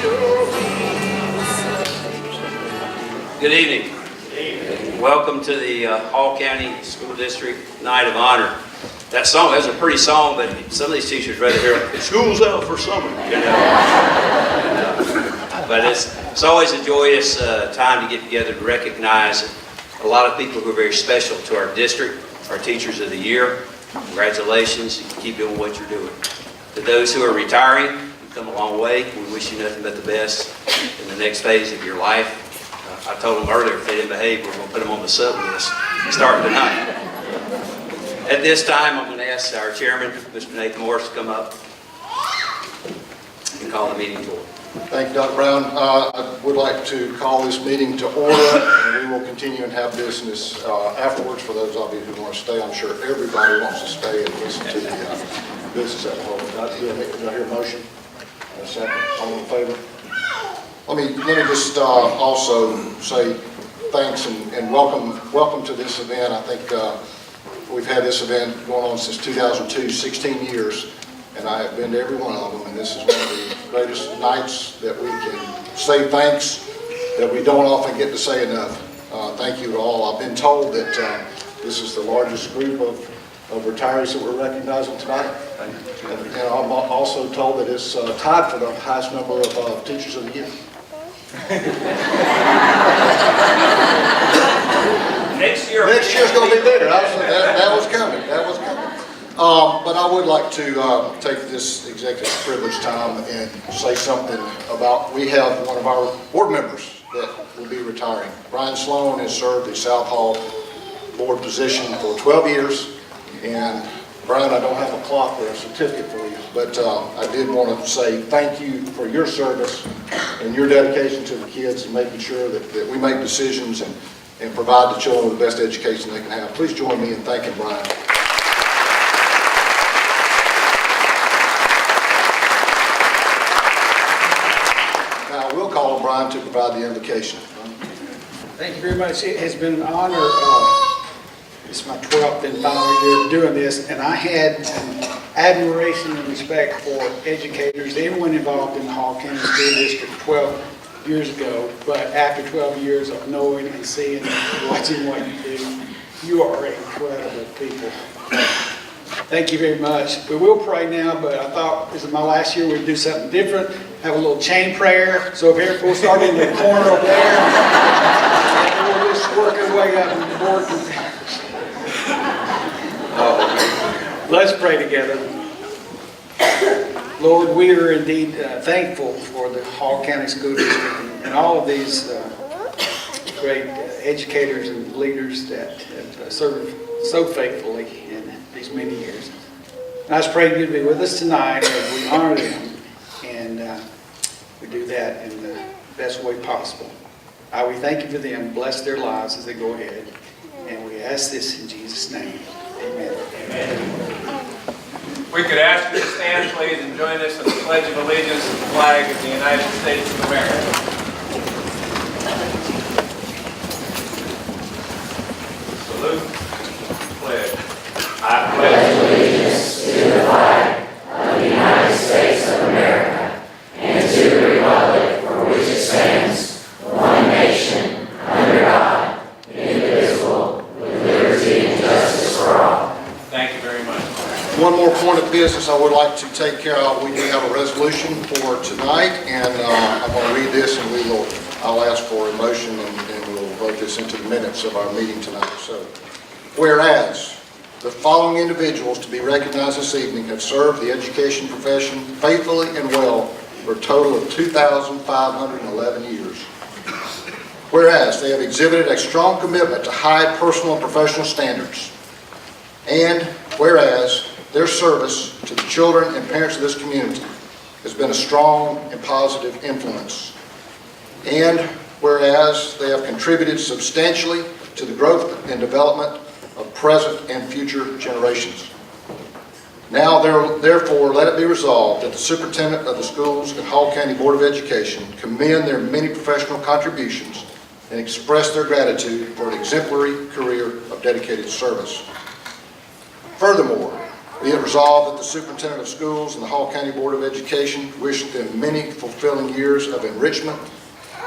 Good evening. Welcome to the Hall County School District Night of Honor. That song, that's a pretty song, but some of these teachers rather hear it, school's out for summer, you know. But it's always a joyous time to get together to recognize a lot of people who are very special to our district, our Teachers of the Year. Congratulations, you keep doing what you're doing. To those who are retiring, you've come a long way. We wish you nothing but the best in the next phase of your life. I told them earlier, if they didn't behave, we're going to put them on the sub list starting tonight. At this time, I'm going to ask our chairman, Mr. Nathan Morris, to come up and call the meeting to order. Thank you, Dr. Brown. I would like to call this meeting to order, and we will continue and have business afterwards for those of you who want to stay. I'm sure everybody wants to stay and listen to the business at home. Do I hear a motion? A second. All in favor? Let me just also say thanks and welcome to this event. I think we've had this event going on since 2002, 16 years, and I have been to every one of them, and this is one of the greatest nights that we can say thanks that we don't often get to say enough. Thank you to all. I've been told that this is the largest group of retirees that we're recognizing tonight. And I'm also told that it's tied for the highest number of Teachers of the Year. Next year's going to be bigger. That was coming. But I would like to take this executive privilege time and say something about, we have one of our board members that will be retiring. Brian Sloan has served the South Hall board position for 12 years. And Brian, I don't have a clock or a certificate for you, but I did want to say thank you for your service and your dedication to the kids and making sure that we make decisions and provide the children with the best education they can have. Please join me in thanking Brian. Now, we'll call on Brian to provide the invocation. Thank you very much. It has been an honor. It's my 12th and final year of doing this, and I had admiration and respect for educators, everyone involved in the Hall County School District 12 years ago, but after 12 years of knowing and seeing and watching what you do, you are incredible people. Thank you very much. We will pray now, but I thought this is my last year, we'd do something different, have a little chain prayer. So if we'll start in the corner over there, and we'll just work our way up and the board can. Let's pray together. Lord, we are indeed thankful for the Hall County School District and all of these great educators and leaders that have served so faithfully in these many years. And I just pray you'd be with us tonight as we honor them, and we do that in the best way possible. We thank you for them. Bless their lives as they go ahead. And we ask this in Jesus' name. Amen. Amen. We could ask you to stand, please, and join us in the Pledge of Allegiance to the flag of the United States of America. Salute. Pledge. I pledge allegiance to the flag of the United States of America and to the republic for which it stands, one nation, under God, indivisible, with liberty and justice for all. Thank you very much. One more point of business I would like to take care of. We do have a resolution for tonight, and I'm going to read this, and I'll ask for a motion, and we'll vote this into the minutes of our meeting tonight. So, whereas the following individuals to be recognized this evening have served the education profession faithfully and well for a total of 2,511 years. Whereas they have exhibited a strong commitment to high personal and professional standards. And whereas their service to the children and parents of this community has been a strong and positive influence. And whereas they have contributed substantially to the growth and development of present and future generations. Now, therefore, let it be resolved that the Superintendent of the Schools and Hall County Board of Education commend their many professional contributions and express their gratitude for an exemplary career of dedicated service. Furthermore, Be it resolved that the Superintendent of Schools and the Hall County Board of Education wish them many fulfilling years of enrichment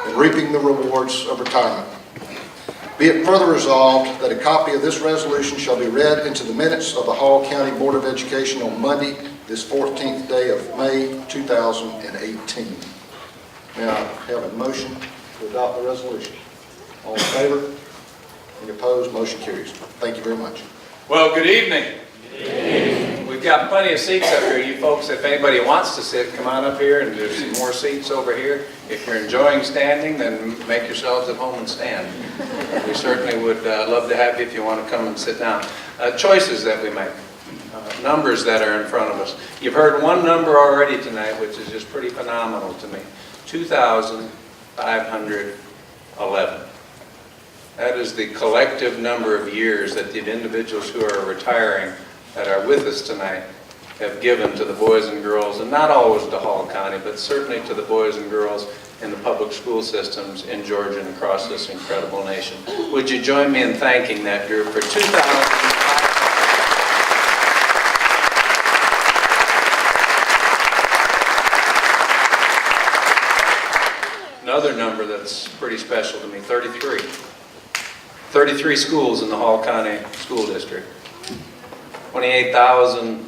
and reaping the rewards of retirement. Be it further resolved that a copy of this resolution shall be read into the minutes of the Hall County Board of Education on Monday, this 14th day of May 2018. May I have a motion to adopt the resolution? All in favor? Any opposed? Motion carries. Thank you very much. Well, good evening. We've got plenty of seats up here. You folks, if anybody wants to sit, come on up here, and there's some more seats over here. If you're enjoying standing, then make yourselves at home and stand. We certainly would love to have you if you want to come and sit down. Choices that we make, numbers that are in front of us. You've heard one number already tonight, which is just pretty phenomenal to me. 2,511. That is the collective number of years that the individuals who are retiring that are with us tonight have given to the boys and girls, and not always to Hall County, but certainly to the boys and girls in the public school systems in Georgia and across this incredible nation. Would you join me in thanking that group for 2,000. Another number that's pretty special to me, 33. 33 schools in the Hall County School District. 28,000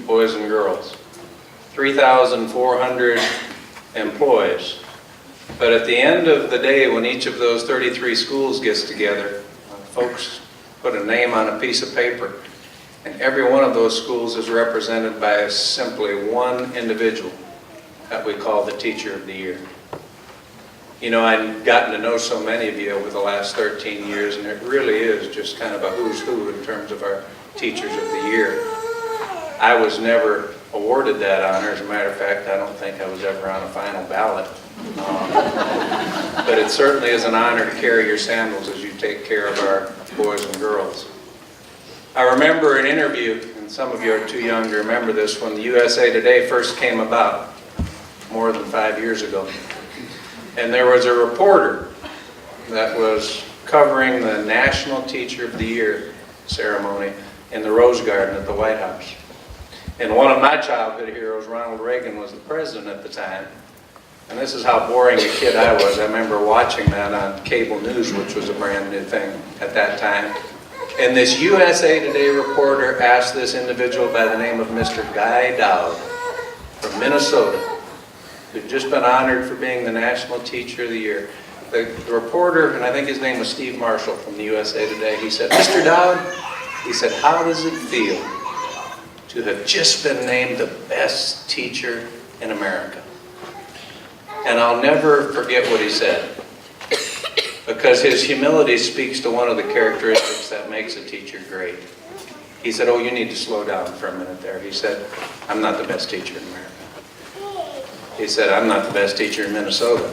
boys and girls. 3,400 employees. But at the end of the day, when each of those 33 schools gets together, folks put a name on a piece of paper, and every one of those schools is represented by simply one individual that we call the Teacher of the Year. You know, I've gotten to know so many of you over the last 13 years, and it really is just kind of a who's who in terms of our Teachers of the Year. I was never awarded that honor. As a matter of fact, I don't think I was ever on a final ballot. But it certainly is an honor to carry your sandals as you take care of our boys and girls. I remember an interview, and some of you are too young to remember this, when the USA Today first came about, more than 5 years ago. And there was a reporter that was covering the National Teacher of the Year ceremony in the Rose Garden at the White House. And one of my childhood heroes, Ronald Reagan, was the president at the time. And this is how boring a kid I was. I remember watching that on cable news, which was a brand new thing at that time. And this USA Today reporter asked this individual by the name of Mr. Guy Dowd from Minnesota, who'd just been honored for being the National Teacher of the Year. The reporter, and I think his name was Steve Marshall from the USA Today, he said, "Mr. Dowd," he said, "how does it feel to have just been named the best teacher in America?" And I'll never forget what he said, because his humility speaks to one of the characteristics that makes a teacher great. He said, "Oh, you need to slow down for a minute there." He said, "I'm not the best teacher in America." He said, "I'm not the best teacher in Minnesota."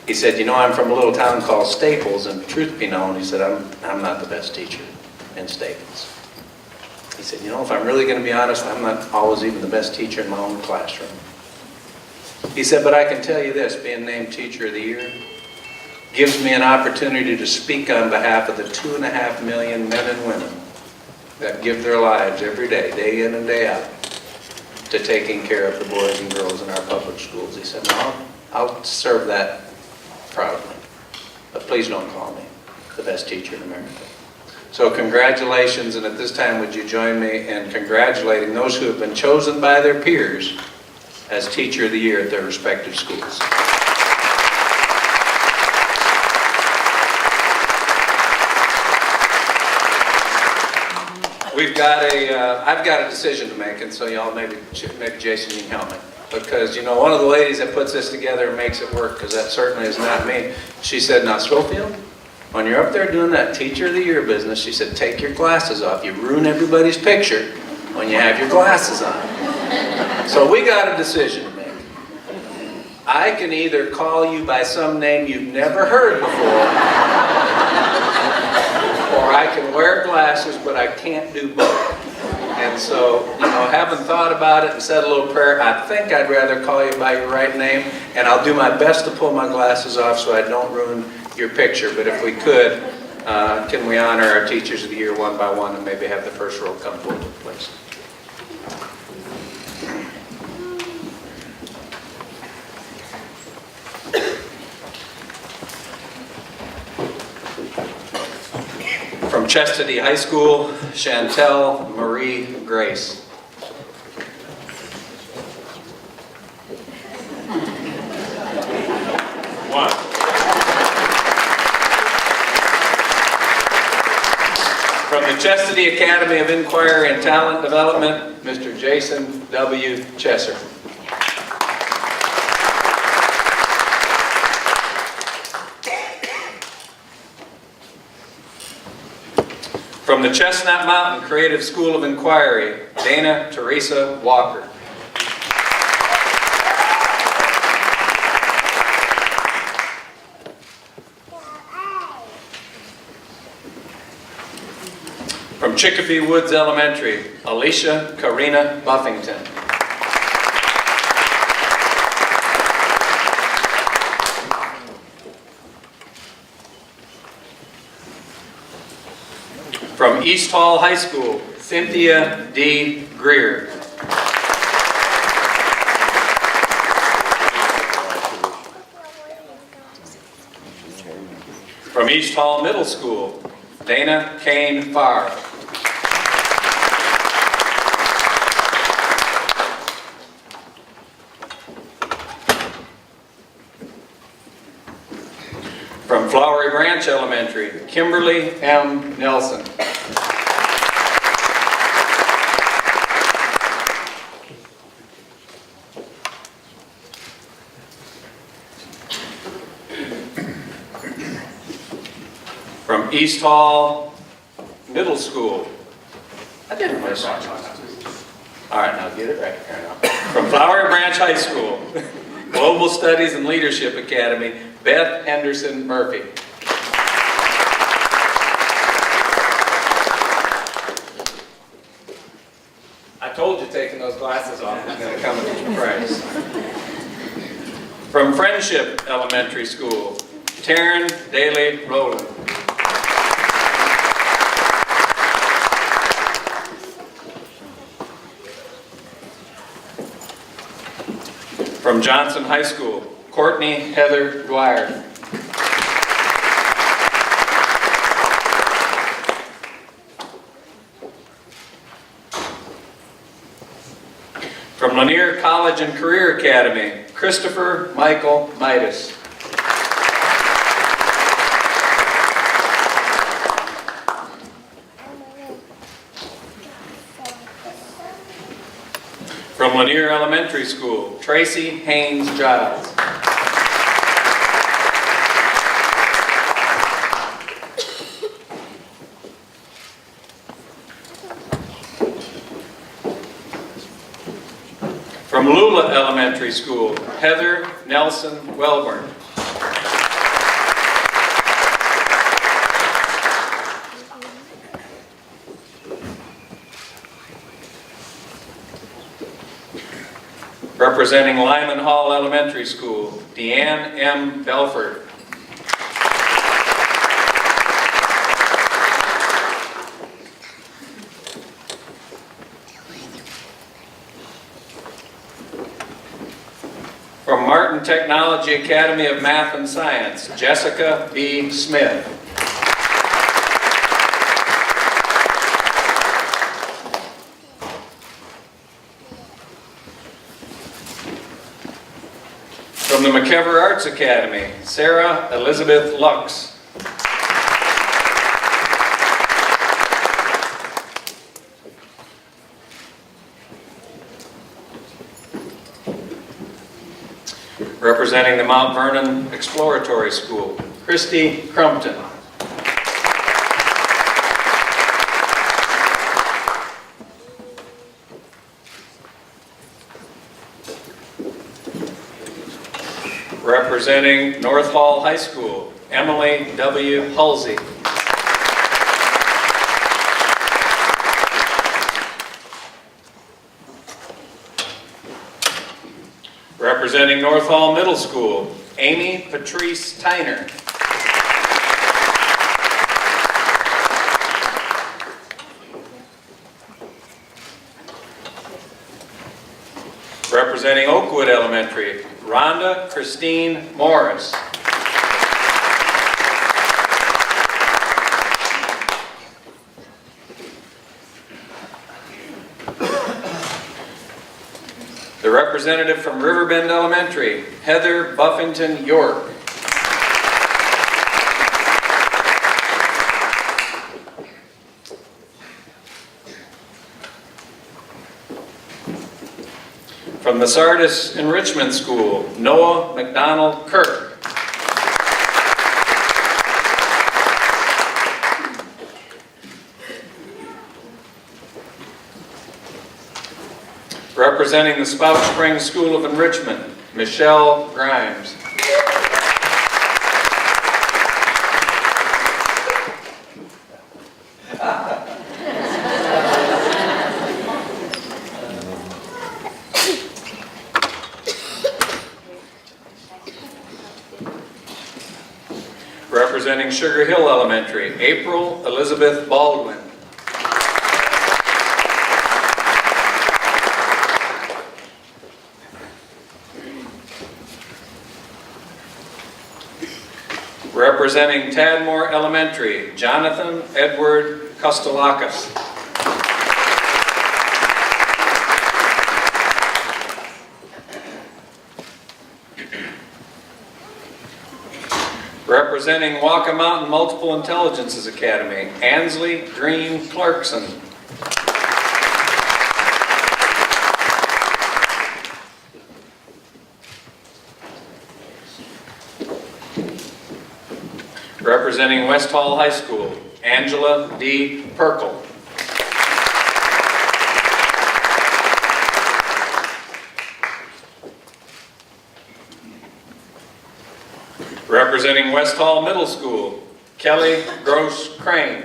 He said, "You know, I'm from a little town called Staples, and truth be known," he said, I'm not the best teacher in Staples." He said, "You know, if I'm really going to be honest, I'm not always even the best teacher in my own classroom." He said, "But I can tell you this, being named Teacher of the Year gives me an opportunity to speak on behalf of the 2.5 million men and women that give their lives every day, day in and day out, to taking care of the boys and girls in our public schools." He said, "No, I'll serve that proudly, but please don't call me the best teacher in America." So congratulations, and at this time would you join me in congratulating those who have been chosen by their peers as Teacher of the Year at their respective schools. I've got a decision to make, and so y'all maybe Jason, you can help me. Because, you know, one of the ladies that puts this together and makes it work, because that certainly is not me, she said, "Now, Schofield, when you're up there doing that Teacher of the Year business," she said, "take your glasses off. You ruin everybody's picture when you have your glasses on." So we got a decision to make. I can either call you by some name you've never heard before, or I can wear glasses, but I can't do both. And so, you know, having thought about it and said a little prayer, I think I'd rather call you by your right name, and I'll do my best to pull my glasses off so I don't ruin your picture. But if we could, can we honor our Teachers of the Year one by one, and maybe have the first row come forward, please? Chestatee High School, Chantel Marie Grace. One. From the Chestatee Academy of Inquiry and Talent Development, Mr. Jason W. Chesser. From the Chestnut Mountain Creative School of Inquiry, Dana Teresa Walker. From Chicopee Woods Elementary, Alicia Karina Buffington. From East Hall High School, Cynthia D. Greer. From East Hall Middle School, Dana Kane Farr. From Flowery Branch Elementary, Kimberly M. Nelson. From East Hall Middle School. I did it myself. All right, now get it right here now. From Flowery Branch High School, Global Studies and Leadership Academy, Beth Henderson Murphy. I told you taking those glasses off was going to come with a price. From Friendship Elementary School, Taryn Daly Rowland. From Johnson High School, Courtney Heather Dwyer. From Lanier College and Career Academy, Christopher Michael Midas. From Lanier Elementary School, Tracy Haynes Giles. From Lula Elementary School, Heather Nelson Welburn. Representing Lyman Hall Elementary School, Deanne M. Belford. From Martin Technology Academy of Math and Science, Jessica B. Smith. From the McKever Arts Academy, Sarah Elizabeth Lux. Representing the Mount Vernon Exploratory School, Christy Crumpton. Representing North Hall High School, Emily W. Halsey. Representing North Hall Middle School, Amy Patrice Tyner. Representing Oakwood Elementary, Rhonda Christine Morris. representative from Riverbend Elementary, Heather Buffington York. From the Sardis Enrichment School, Noah McDonald Kirk. Representing the Spout Springs School of Enrichment, Michelle Grimes. Representing Sugar Hill Elementary, April Elizabeth Baldwin. Representing Tadmore Elementary, Jonathan Edward Kostelakis. Representing Waka Mountain Multiple Intelligences Academy, Ansley Green Clarkson. Representing West Hall High School, Angela D. Perkel. Representing West Hall Middle School, Kelly Gross Crane.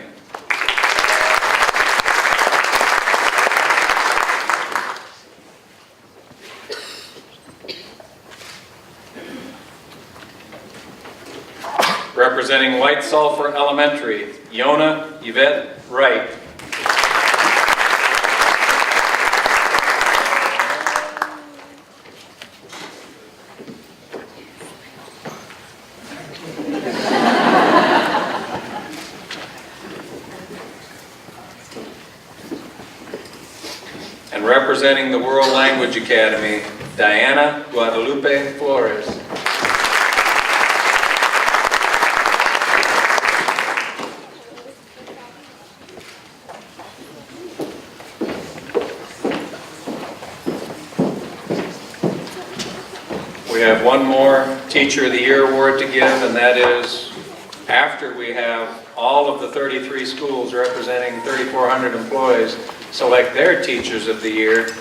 Representing White Sulphur Elementary, Yona Yvette Wright. And representing the World Language Academy, Diana Guadalupe Flores. We have one more Teacher of the Year award to give, and that is after we have all of the 33 schools representing 3,400 employees select their Teachers of the Year,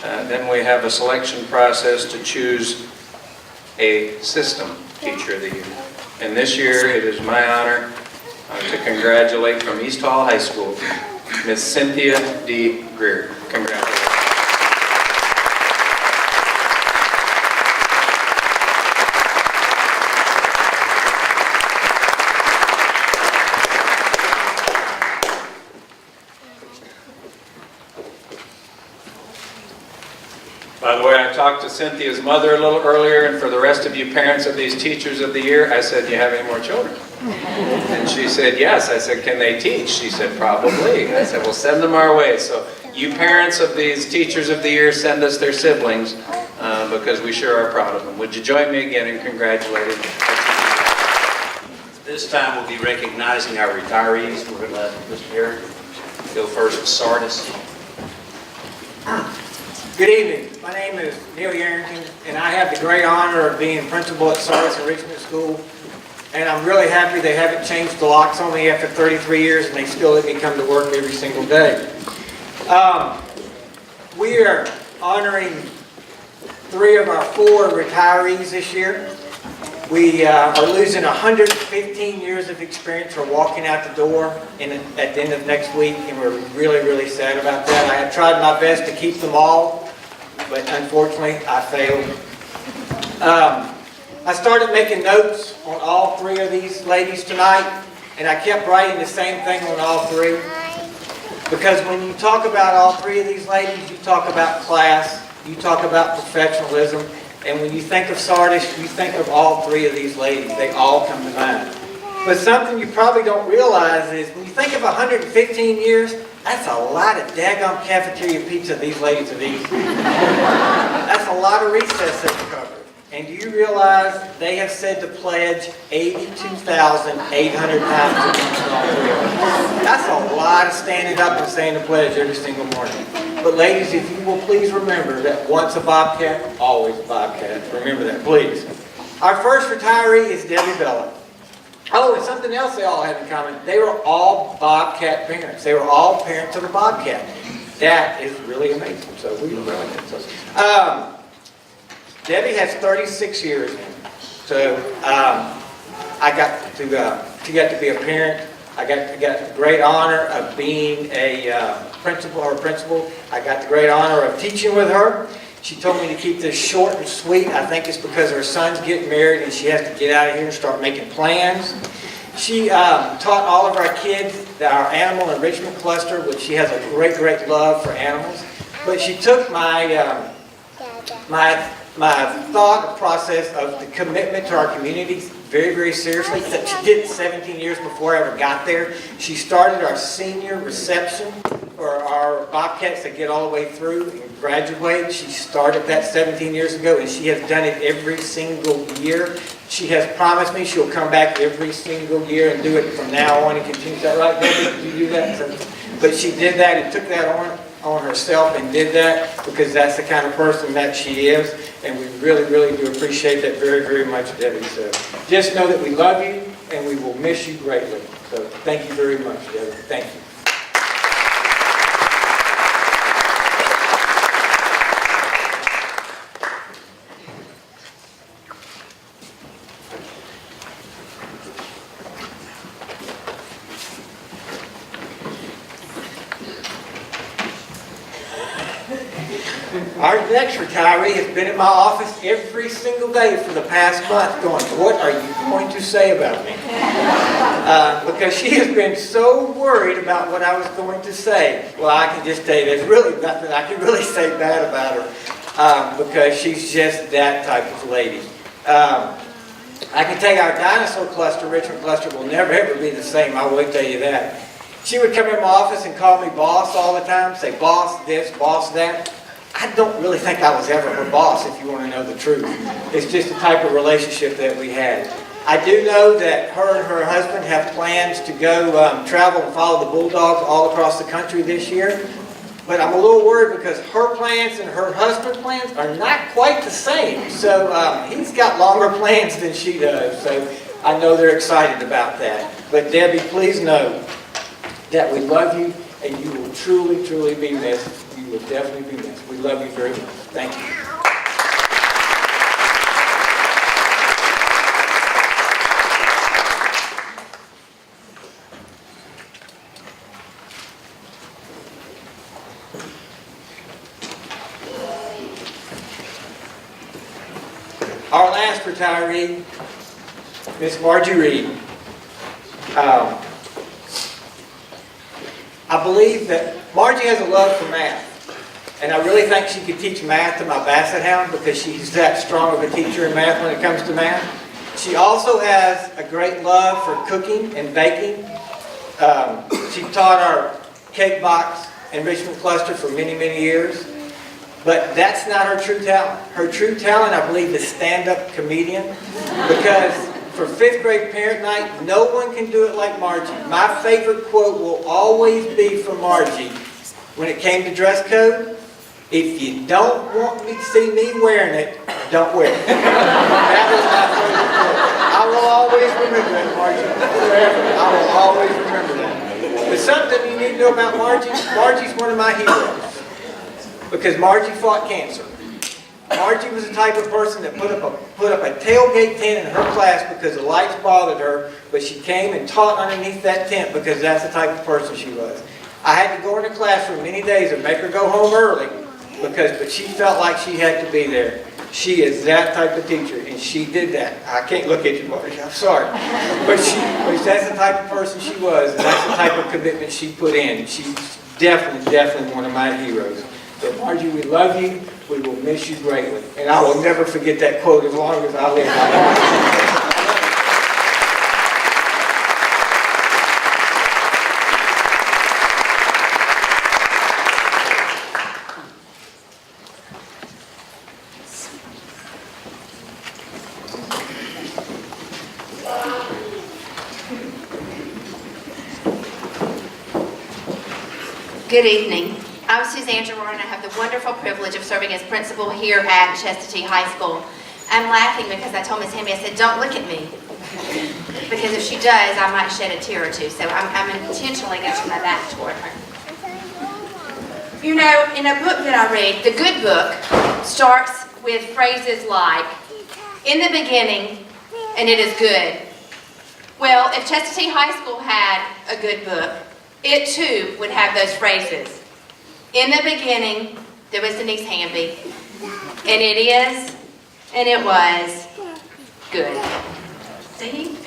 then we have a selection process to choose a system Teacher of the Year. And this year, it is my honor to congratulate from East Hall High School, Miss Cynthia D. Greer. Congratulations. By the way, I talked to Cynthia's mother a little earlier, and for the rest of you parents of these Teachers of the Year, I said, "Do you have any more children?" And she said, "Yes." I said, "Can they teach?" She said, "Probably." And I said, "Well, send them our way." So you parents of these Teachers of the Year, send us their siblings, because we sure are proud of them. Would you join me again in congratulating them? This time we'll be recognizing our retirees. We're going to let Mr. Garrett go first with Sardis. Good evening. My name is Neil Yarrington, and I have the great honor of being principal at Sardis Enrichment School. And I'm really happy they haven't changed the locks on me after 33 years, and they still let me come to work every single day. We are honoring 3 of our 4 retirees this year. We are losing 115 years of experience. We're walking out the door at the end of next week, and we're really, really sad about that. I have tried my best to keep them all, but unfortunately, I failed. I started making notes on all 3 of these ladies tonight, and I kept writing the same thing on all 3. Because when you talk about all 3 of these ladies, you talk about class, you talk about professionalism, and when you think of Sardis, you think of all 3 of these ladies. They all come to mind. But something you probably don't realize is when you think of 115 years, that's a lot of daggum cafeteria pizza these ladies have eaten. That's that's a lot of recess they've covered. And do you realize they have said the pledge 82,800 times a week in all 3 of them? That's a lot of standing up and saying the pledge every single morning. But ladies, if you will please remember that once a Bobcat, always a Bobcat. Remember that, please. Our first retiree is Debbie Bella. Oh, and something else they all had in common. They were all Bobcat parents. They were all parents of a Bobcat. That is really amazing. So we really Debbie has 36 years in. So I got to be a parent. I got the great honor of being a principal. I got the great honor of teaching with her. She told me to keep this short and sweet. I think it's because her son's getting married and she has to get out of here and start making plans. She taught all of our kids our animal enrichment cluster, which she has a great, great love for animals. But she took my thought process of the commitment to our communities very, very seriously. That she did 17 years before I ever got there. She started our senior reception for our Bobcats that get all the way through and graduate. She started that 17 years ago, and she has done it every single year. She has promised me she'll come back every single year and do it from now on and continue. Is that right, Debbie? Did you do that? But she did that and took that on herself and did that because that's the kind of person that she is. And we really, really do appreciate that very, very much, Debbie. So just know that we love you and we will miss you greatly. So thank you very much, Debbie. Thank you. Our next retiree has been in my office every single day for the past month going, what are you going to say about me? Because she has been so worried about what I was going to say. Well, I can just tell you there's really nothing I can really say bad about her because she's just that type of lady. I can tell you our dinosaur cluster, Richmond cluster, will never ever be the same. I will tell you that. She would come in my office and call me boss all the time, say boss this, boss that. I don't really think I was ever her boss, if you want to know the truth. It's just the type of relationship that we had. I do know that her and her husband have plans to go travel and follow the Bulldogs all across the country this year. But I'm a little worried because her plans and her husband's plans are not quite the same. So he's got longer plans than she does. So I know they're excited about that. But Debbie, please know that we love you and you will truly, truly be missed. You will definitely be missed. We love you very much. Thank you. Our last retiree, Miss Margie Reed. I believe that Margie has a love for math. And I really think she could teach math to my Basset Hound because she's that strong of a teacher in math when it comes to math. She also has a great love for cooking and baking. She taught our cake box enrichment cluster for many, many years. But that's not her true talent. Her true talent, I believe, is stand-up comedian. Because for 5th grade parent night, no one can do it like Margie. My favorite quote will always be from Margie when it came to dress code. If you don't want me to see me wearing it, don't wear it. That was my favorite quote. I will always remember that, Margie. Forever. I will always remember that. But something you need to know about Margie, Margie's one of my heroes. Because Margie fought cancer. Margie was the type of person that put up a tailgate tent in her class because the lights bothered her, but she came and taught underneath that tent because that's the type of person she was. I had to go in the classroom many days and make her go home early, but she felt like she had to be there. She is that type of teacher, and she did that. I can't look at you, Margie, I'm sorry. But that's the type of person she was, and that's the type of commitment she put in. She's definitely one of my heroes. So Margie, we love you. We will miss you greatly. And I will never forget that quote as long as I live. Good evening. I'm Suzanne Gerard, and I have the wonderful privilege of serving as principal here at Chestatee High School. I'm laughing because I told Miss Hamby, I said, don't look at me. Because if she does, I might shed a tear or two. So I'm intentionally going to turn my back toward her. You know, in a book that I read, the good book starts with phrases like, in the beginning, and it is good. Well, if Chestatee High School had a good book, it too would have those phrases. In the beginning, there was Denise Hamby, and it is, and it was, good. See?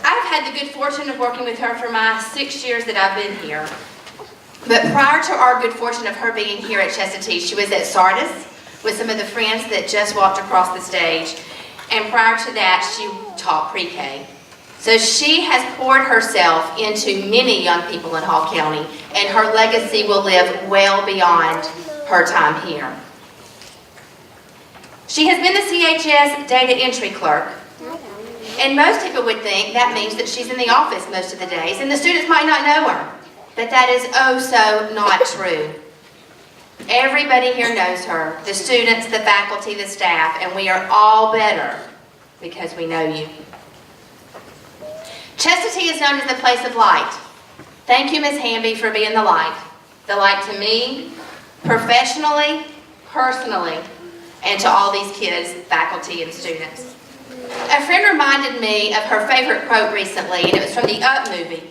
I've had the good fortune of working with her for my 6 years that I've been here. But prior to our good fortune of her being here at Chestatee, she was at Sardis with some of the friends that just walked across the stage. And prior to that, she taught pre-K. So she has poured herself into many young people in Hall County, and her legacy will live well beyond her time here. She has been the CHS data entry clerk, and most people would think that means that she's in the office most of the days, and the students might not know her. But that is oh so not true. Everybody here knows her, the students, the faculty, the staff, and we are all better because we know you. Chestatee is known as the place of light. Thank you, Ms. Hamby, for being the light. The light to me, professionally, personally, and to all these kids, faculty, and students. A friend reminded me of her favorite quote recently, and it was from the Up movie.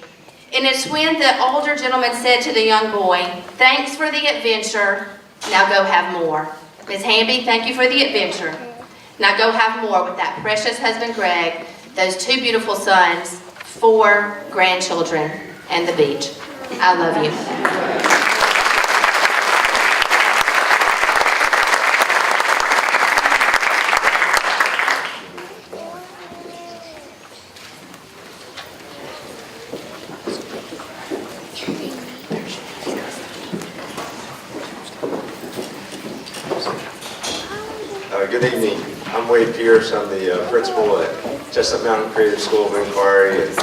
And it's when the older gentleman said to the young boy, thanks for the adventure, now go have more. Ms. Hamby, thank you for the adventure. Now go have more with that precious husband, Greg, those 2 beautiful sons, 4 grandchildren, and the beach. I love you. Good evening. I'm Wade Pierce. I'm the principal at Chestnut Mountain Creative School of Inquiry. And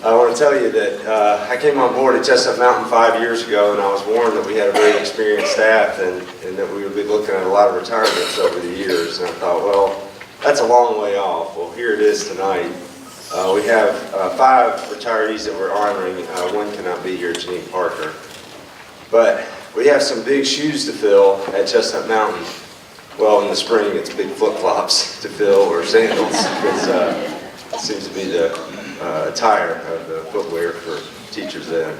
I want to tell you that I came on board at Chestnut Mountain 5 years ago, and I was warned that we had a very experienced staff and that we would be looking at a lot of retirements over the years. And I thought, well, that's a long way off. Well, here it is tonight. We have 5 retirees that we're honoring. One cannot be here, Janine Parker. But we have some big shoes to fill at Chestnut Mountain. Well, in the spring, it's big flip-flops to fill or sandals, because it seems to be the attire of the footwear for teachers then.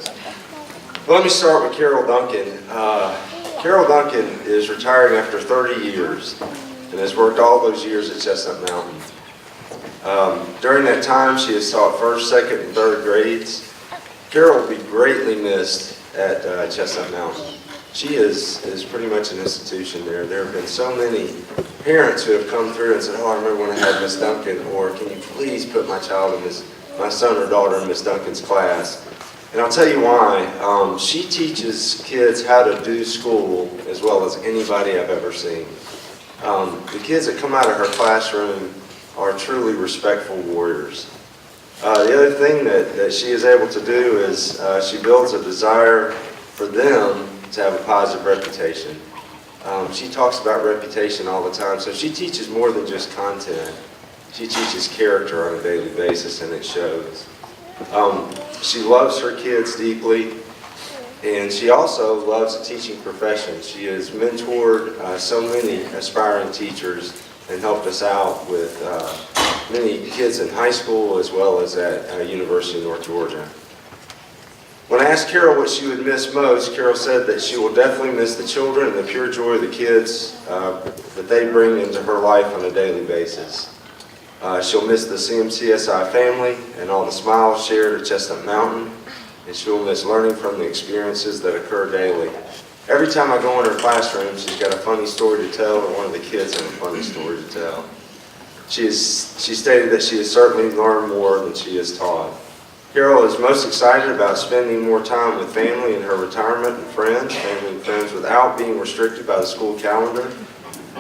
Well, let me start with Carol Duncan. Carol Duncan is retiring after 30 years and has worked all those years at Chestnut Mountain. During that time, she has taught 1st, 2nd, and 3rd grades. Carol will be greatly missed at Chestnut Mountain. She is pretty much an institution there. There have been so many parents who have come through and said, oh, I remember when I had Miss Duncan, or can you please put my son or daughter in Miss Duncan's class? And I'll tell you why. She teaches kids how to do school as well as anybody I've ever seen. The kids that come out of her classroom are truly respectful warriors. The other thing that she is able to do is she builds a desire for them to have a positive reputation. She talks about reputation all the time, so she teaches more than just content. She teaches character on a daily basis, and it shows. She loves her kids deeply, and she also loves the teaching profession. She has mentored so many aspiring teachers and helped us out with many kids in high school as well as at University of North Georgia. When I asked Carol what she would miss most, Carol said that she will definitely miss the children and the pure joy of the kids that they bring into her life on a daily basis. She'll miss the CMCSI family and all the smiles shared at Chestnut Mountain, and she'll miss learning from the experiences that occur daily. Every time I go in her classroom, she's got a funny story to tell, or one of the kids has a funny story to tell. She stated that she has certainly learned more than she has taught. Carol is most excited about spending more time with family in her retirement and friends, without being restricted by the school calendar.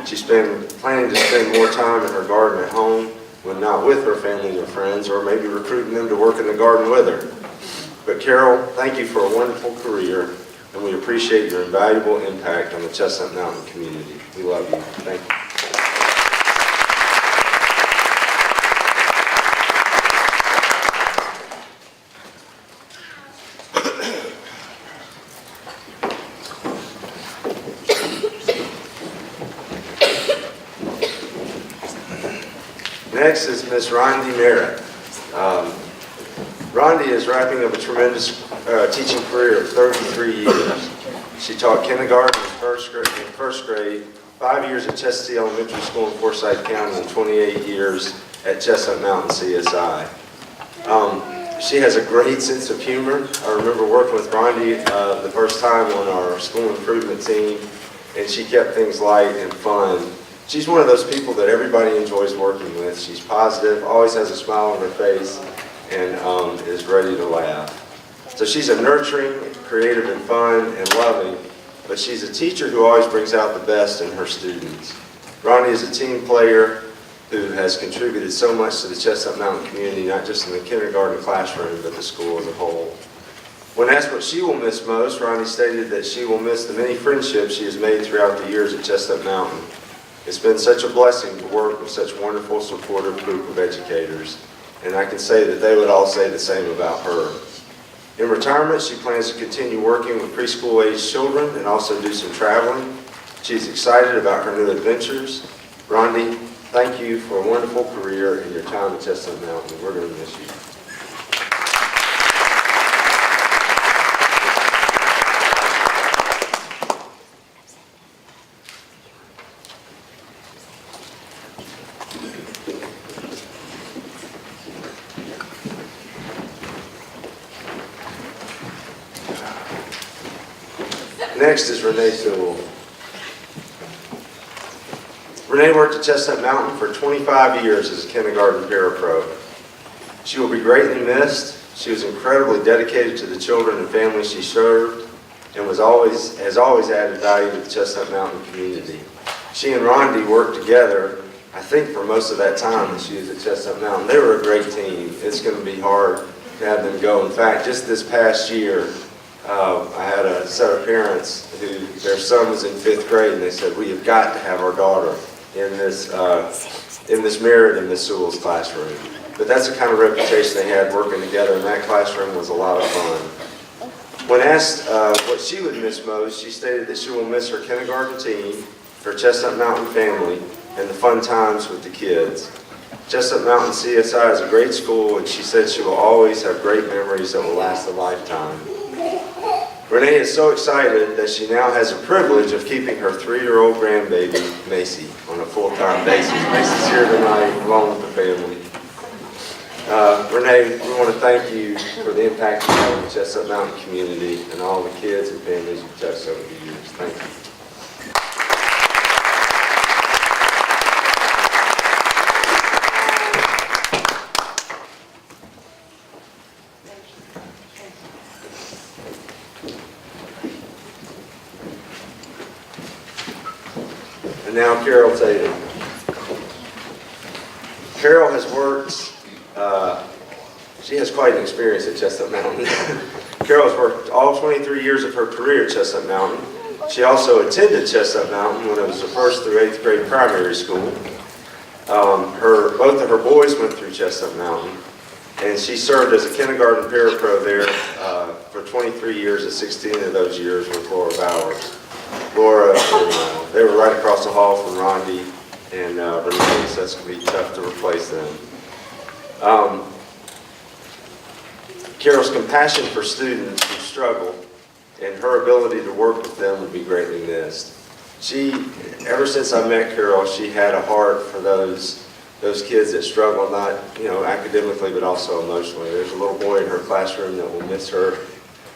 She's planning to spend more time in her garden at home when not with her family or friends, or maybe recruiting them to work in the garden with her. But Carol, thank you for a wonderful career, and we appreciate your invaluable impact on the Chestnut Mountain community. We love you. Thank you. Next is Miss Rondi Merritt. Rondi is wrapping up a tremendous teaching career of 33 years. She taught kindergarten and first grade, 5 years at Chestatee Elementary School in Forsyth County, and 28 years at Chestnut Mountain CSI. She has a great sense of humor. I remember working with Rondi the first time on our school improvement team, and she kept things light and fun. She's one of those people that everybody enjoys working with. She's positive, always has a smile on her face, and is ready to laugh. So she's a nurturing, creative, and fun, and loving, but she's a teacher who always brings out the best in her students. Rondi is a team player who has contributed so much to the Chestnut Mountain community, not just in the kindergarten classroom, but the school as a whole. When asked what she will miss most, Rondi stated that she will miss the many friendships she has made throughout the years at Chestnut Mountain. It's been such a blessing to work with such wonderful, supportive group of educators, and I can say that they would all say the same about her. In retirement, she plans to continue working with preschool-aged children and also do some traveling. She's excited about her new adventures. Rondi, thank you for a wonderful career and your time at Chestnut Mountain. We're going to miss you. Next is Renee Sewell. Renee worked at Chestnut Mountain for 25 years as a kindergarten parapro. She will be greatly missed. She was incredibly dedicated to the children and families she served, and has always added value to the Chestnut Mountain community. She and Rondi worked together, I think, for most of that time that she was at Chestnut Mountain. They were a great team. It's going to be hard to have them go. In fact, just this past year, I had a set of parents who their son was in 5th grade, and they said, we have got to have our daughter in this Merritt and Miss Sewell's classroom. But that's the kind of reputation they had working together, and that classroom was a lot of fun. When asked what she would miss most, she stated that she will miss her kindergarten team, her Chestnut Mountain family, and the fun times with the kids. Chestnut Mountain CSI is a great school, and she said she will always have great memories that will last a lifetime. Renee is so excited that she now has the privilege of keeping her 3-year-old grandbaby, Macy, on a full-time basis. Macy's here tonight along with the family. Renee, we want to thank you for the impact you have on the Chestnut Mountain community and all the kids and families you've touched over the years. Thank you. And now Carol Tatum. Carol has worked, she has quite an experience at Chestnut Mountain. Carol has worked all 23 years of her career at Chestnut Mountain. She also attended Chestnut Mountain when it was the 1st through 8th grade primary school. Both of her boys went through Chestnut Mountain, and she served as a kindergarten parapro there for 23 years, and 16 of those years with Laura Bowers. Laura, they were right across the hall from Rondi and Renee, so that's going to be tough to replace them. Carol's compassion for students who struggle and her ability to work with them would be greatly missed. Ever since I met Carol, she had a heart for those kids that struggle, not academically, but also emotionally. There's a little boy in her classroom that will miss her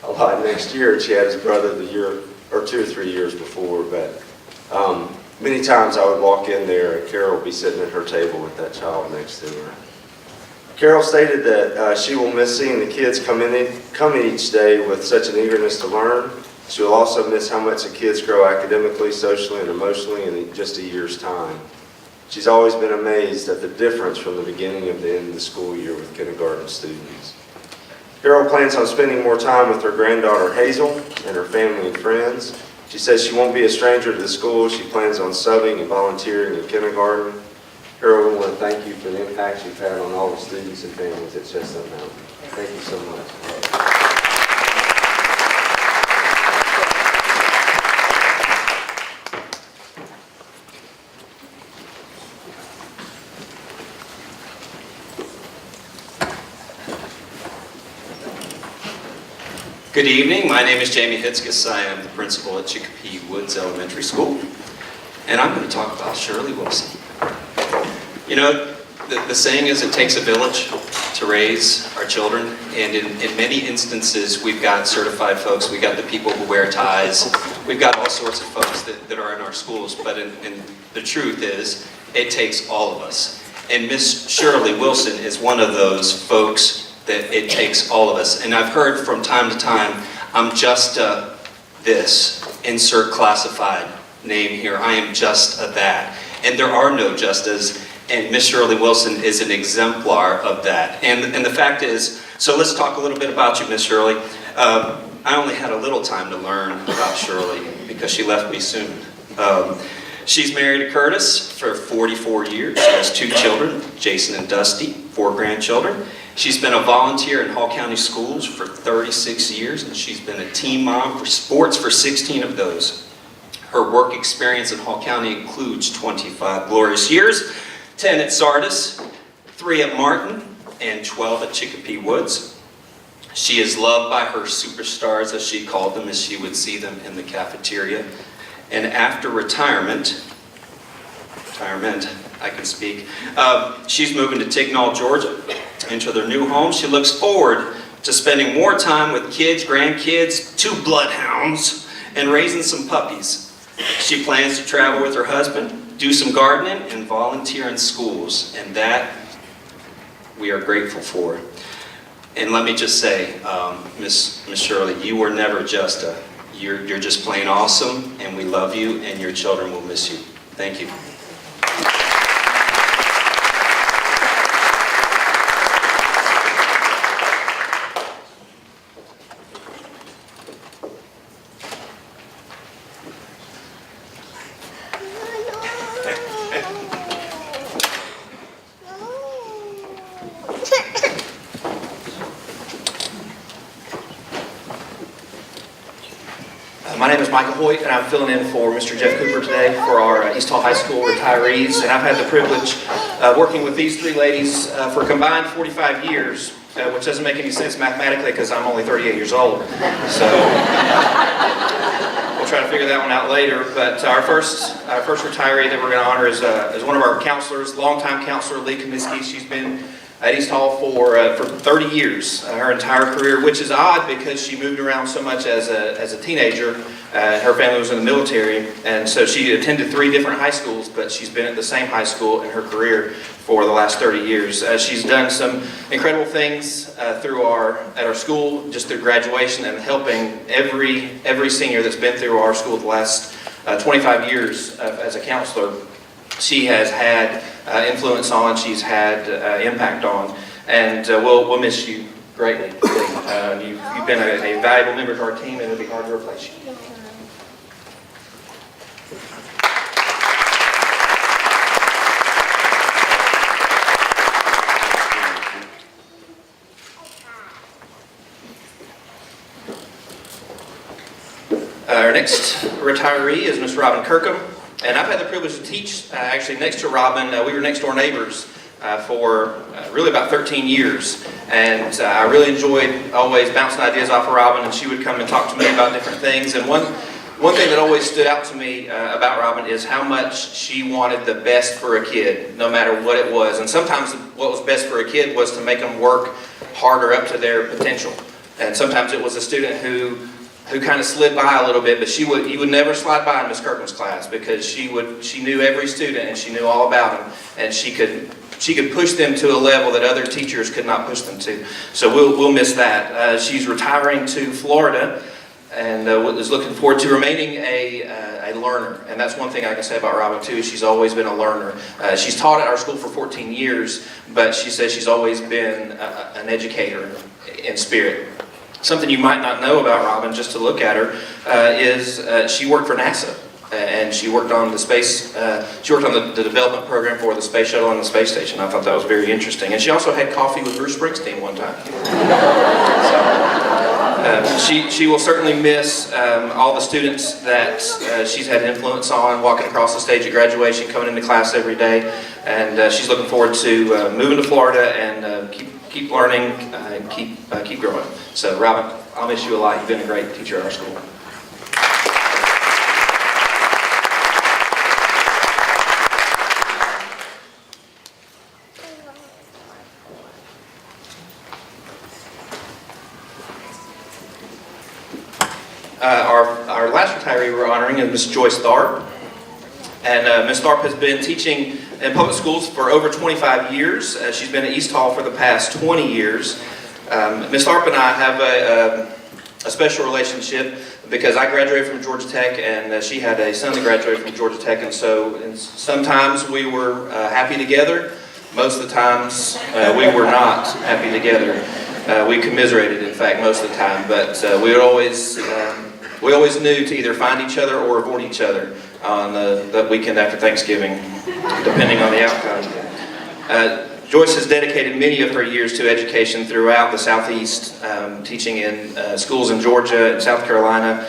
a lot next year. She had his brother the year or 2 or 3 years before, but many times I would walk in there and Carol would be sitting at her table with that child next to her. Carol stated that she will miss seeing the kids come in each day with such an eagerness to learn. She will also miss how much the kids grow academically, socially, and emotionally in just a year's time. She's always been amazed at the difference from the beginning of the end of the school year with kindergarten students. Carol plans on spending more time with her granddaughter Hazel and her family and friends. She says she won't be a stranger to the school. She plans on subbing and volunteering in kindergarten. Carol, we want to thank you for the impact you've had on all the students and families at Chestnut Mountain. Thank you so much. Good evening. My name is Jamie Hitzkes. I am the principal at Chicopee Woods Elementary School, and I'm going to talk about Shirley Wilson. You know, the saying is it takes a village to raise our children, and in many instances we've got certified folks, we've got the people who wear ties, we've got all sorts of folks that are in our schools, but the truth is it takes all of us. And Miss Shirley Wilson is one of those folks that it takes all of us. And I've heard from time to time, I'm just this, insert classified name here, I am just a that. And there are no justas, and Miss Shirley Wilson is an exemplar of that. And the fact is, so let's talk a little bit about you, Miss Shirley. I only had a little time to learn about Shirley because she left me soon. She's married to Curtis for 44 years. She has 2 children, Jason and Dusty, 4 grandchildren. She's been a volunteer in Hall County Schools for 36 years, and she's been a team mom for sports for 16 of those. Her work experience in Hall County includes 25 glorious years, 10 at Sardis, 3 at Martin, and 12 at Chicopee Woods. She is loved by her superstars, as she called them, as she would see them in the cafeteria. And after retirement, I can speak, she's moving to Tignall, Georgia, into their new home. She looks forward to spending more time with kids, grandkids, 2 bloodhounds, and raising some puppies. She plans to travel with her husband, do some gardening, and volunteer in schools, and that we are grateful for. And let me just say, Miss Shirley, you were never just you're just plain awesome, and we love you, and your children will miss you. Thank you. My name is Michael Hoyt, and I'm filling in for Mr. Jeff Cooper today for our East Hall High School retirees. And I've had the privilege working with these 3 ladies for a combined 45 years, which doesn't make any sense mathematically because I'm only 38 years old. So we'll try to figure that one out later. But our first retiree that we're going to honor is one of our counselors, longtime counselor, Lee Comiskey. She's been at East Hall for 30 years, her entire career, which is odd because she moved around so much as a teenager. Her family was in the military, and so she attended 3 different high schools, but she's been at the same high school in her career for the last 30 years. She's done some incredible things at our school, just through graduation and helping every senior that's been through our school the last 25 years as a counselor. She has had influence on, she's had impact on, and we'll miss you greatly. You've been a valuable member to our team, and it'll be hard to replace you. Our next retiree is Miss Robin Kirkham. And I've had the privilege to teach actually next to Robin. We were next door neighbors for really about 13 years. And I really enjoyed always bouncing ideas off of Robin, and she would come and talk to me about different things. And one thing that always stood out to me about Robin is how much she wanted the best for a kid, no matter what it was. And sometimes what was best for a kid was to make them work harder up to their potential. And sometimes it was a student who kind of slid by a little bit, but you would never slide by in Miss Kirkman's class because she knew every student and she knew all about them, and she could push them to a level that other teachers could not push them to. So we'll miss that. She's retiring to Florida and is looking forward to remaining a learner. And that's one thing I can say about Robin too. She's always been a learner. She's taught at our school for 14 years, but she says she's always been an educator. in spirit. Something you might not know about Robin, just to look at her, is she worked for NASA. And she worked on the space, she worked on the development program for the space shuttle and the space station. I thought that was very interesting. And she also had coffee with Bruce Springsteen one time. She will certainly miss all the students that she's had influence on, walking across the stage at graduation, coming into class every day. And she's looking forward to moving to Florida and keep learning and keep growing. So Robin, I'll miss you a lot. You've been a great teacher at our school. Our last retiree we're honoring is Miss Joyce Tharp. And Ms. Tharp has been teaching in public schools for over 25 years. She's been at East Hall for the past 20 years. Ms. Tharp and I have a special relationship because I graduated from Georgia Tech and she had a son that graduated from Georgia Tech, and sometimes we were happy together. Most of the times we were not happy together. We commiserated, in fact, most of the time, but we always knew to either find each other or avoid each other on the weekend after Thanksgiving, depending on the outcome. Joyce has dedicated many of her years to education throughout the Southeast, teaching in schools in Georgia and South Carolina,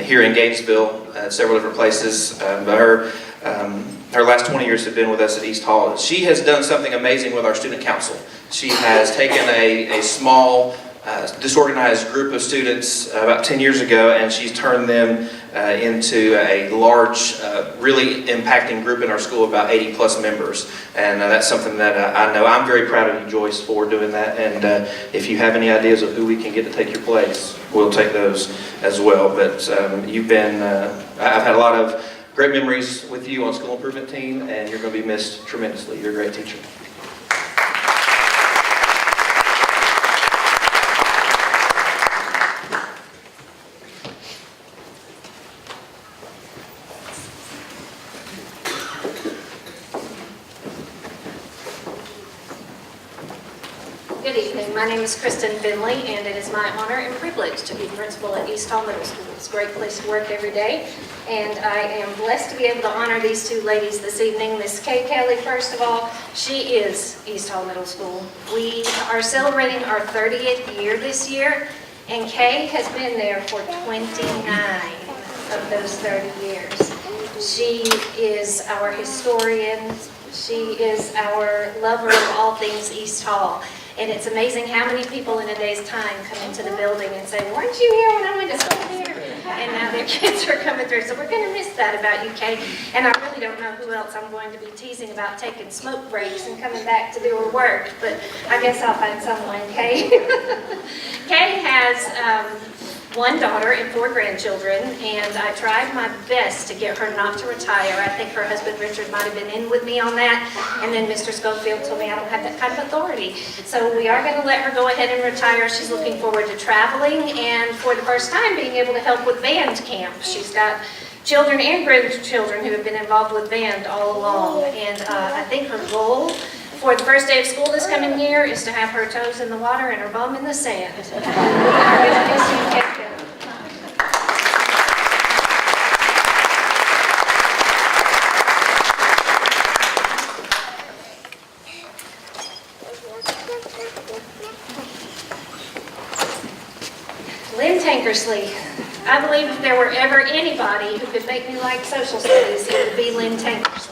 here in Gainesville, several different places. But her last 20 years have been with us at East Hall. She has done something amazing with our student council. She has taken a small, disorganized group of students about 10 years ago, and she's turned them into a large, really impacting group in our school, about 80 plus members. And that's something that I know. I'm very proud of you, Joyce, for doing that. And if you have any ideas of who we can get to take your place, we'll take those as well. But you've been, I've had a lot of great memories with you on school improvement team, and you're going to be missed tremendously. You're a great teacher. Good evening. My name is Kristen Finley, and it is my honor and privilege to be principal at East Hall Middle School. It's a great place to work every day, and I am blessed to be able to honor these two ladies this evening. Miss Kay Kelly, first of all, she is East Hall Middle School. We are celebrating our 30th year this year, and Kay has been there for 29 of those 30 years. She is our historian. She is our lover of all things East Hall. And it's amazing how many people in a day's time come into the building and say, weren't you here when I went to school here? And now their kids are coming through. So we're going to miss that about you, Kay. And I really don't know who else I'm going to be teasing about taking smoke breaks and coming back to do her work. But I guess I'll find someone, Kay. Kay has one daughter and 4 grandchildren, and I tried my best to get her not to retire. I think her husband Richard might have been in with me on that, and then Mr. Schofield told me I don't have that kind of authority. So we are going to let her go ahead and retire. She's looking forward to traveling and for the first time being able to help with band camp. She's got children and grandchildren who have been involved with band all along, and I think her goal for the first day of school this coming year is to have her toes in the water and her bum in the sand. Lynn Tankersley. I believe if there were ever anybody who could make me like social studies, it would be Lynn Tankersley.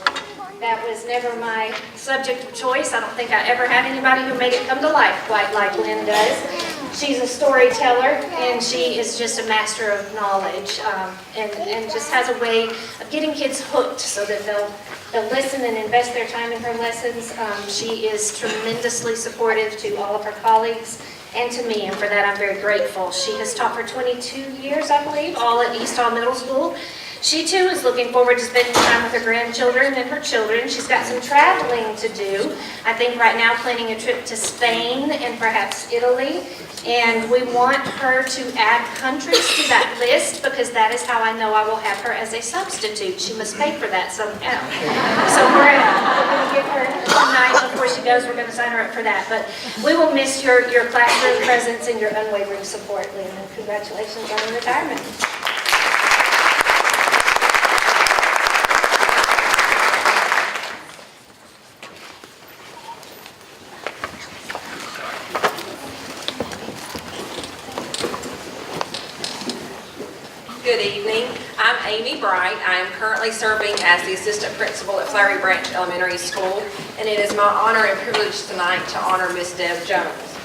That was never my subject of choice. I don't think I ever had anybody who made it come to life quite like Lynn does. She's a storyteller, and she is just a master of knowledge, and just has a way of getting kids hooked so that they'll listen and invest their time in her lessons. She is tremendously supportive to all of her colleagues and to me, and for that I'm very grateful. She has taught for 22 years, I believe, all at East Hall Middle School. She too is looking forward to spending time with her grandchildren and her children. She's got some traveling to do. I think right now planning a trip to Spain and perhaps Italy. And we want her to add countries to that list because that is how I know I will have her as a substitute. She must pay for that somehow. So we're going to give her a night before she knows we're going to sign her up for that. But we will miss your classroom presence and your unwavering support, Lynn, and congratulations on your retirement. Good evening. I'm Amy Bright. I am currently serving as the assistant principal at Flowery Branch Elementary School, and it is my honor and privilege tonight to honor Miss Deb Jones.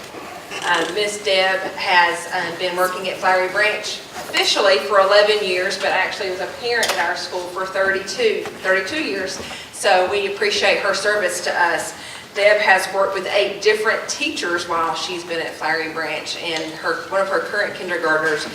Miss Deb has been working at Flowery Branch officially for 11 years, but actually was a parent at our school for 32 years, so we appreciate her service to us. Deb has worked with 8 different teachers while she's been at Flowery Branch, and one of her current kindergartners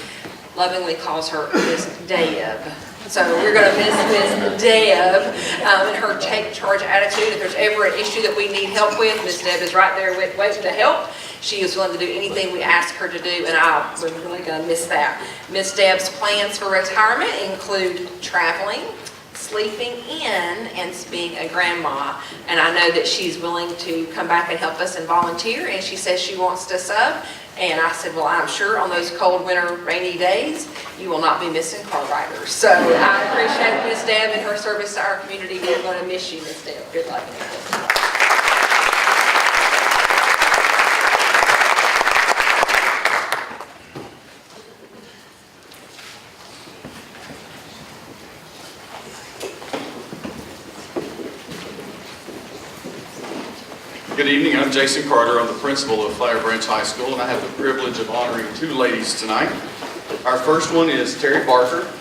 lovingly calls her Miss Deb. So we're going to miss Miss Deb and her take charge attitude. If there's ever an issue that we need help with, Miss Deb is right there waiting to help. She is willing to do anything we ask her to do, and we're really going to miss that. Miss Deb's plans for retirement include traveling, sleeping in, and being a grandma. And I know that she's willing to come back and help us and volunteer, and she says she wants to sub. And I said, well, I'm sure on those cold winter rainy days, you will not be missing car riders. So I appreciate Miss Deb and her service to our community. We're going to miss you, Miss Deb. Good luck. Good evening, I'm Jason Carter. I'm the principal of Flowery Branch High School, and I have the privilege of honoring 2 ladies tonight. Our first one is Terry Barker.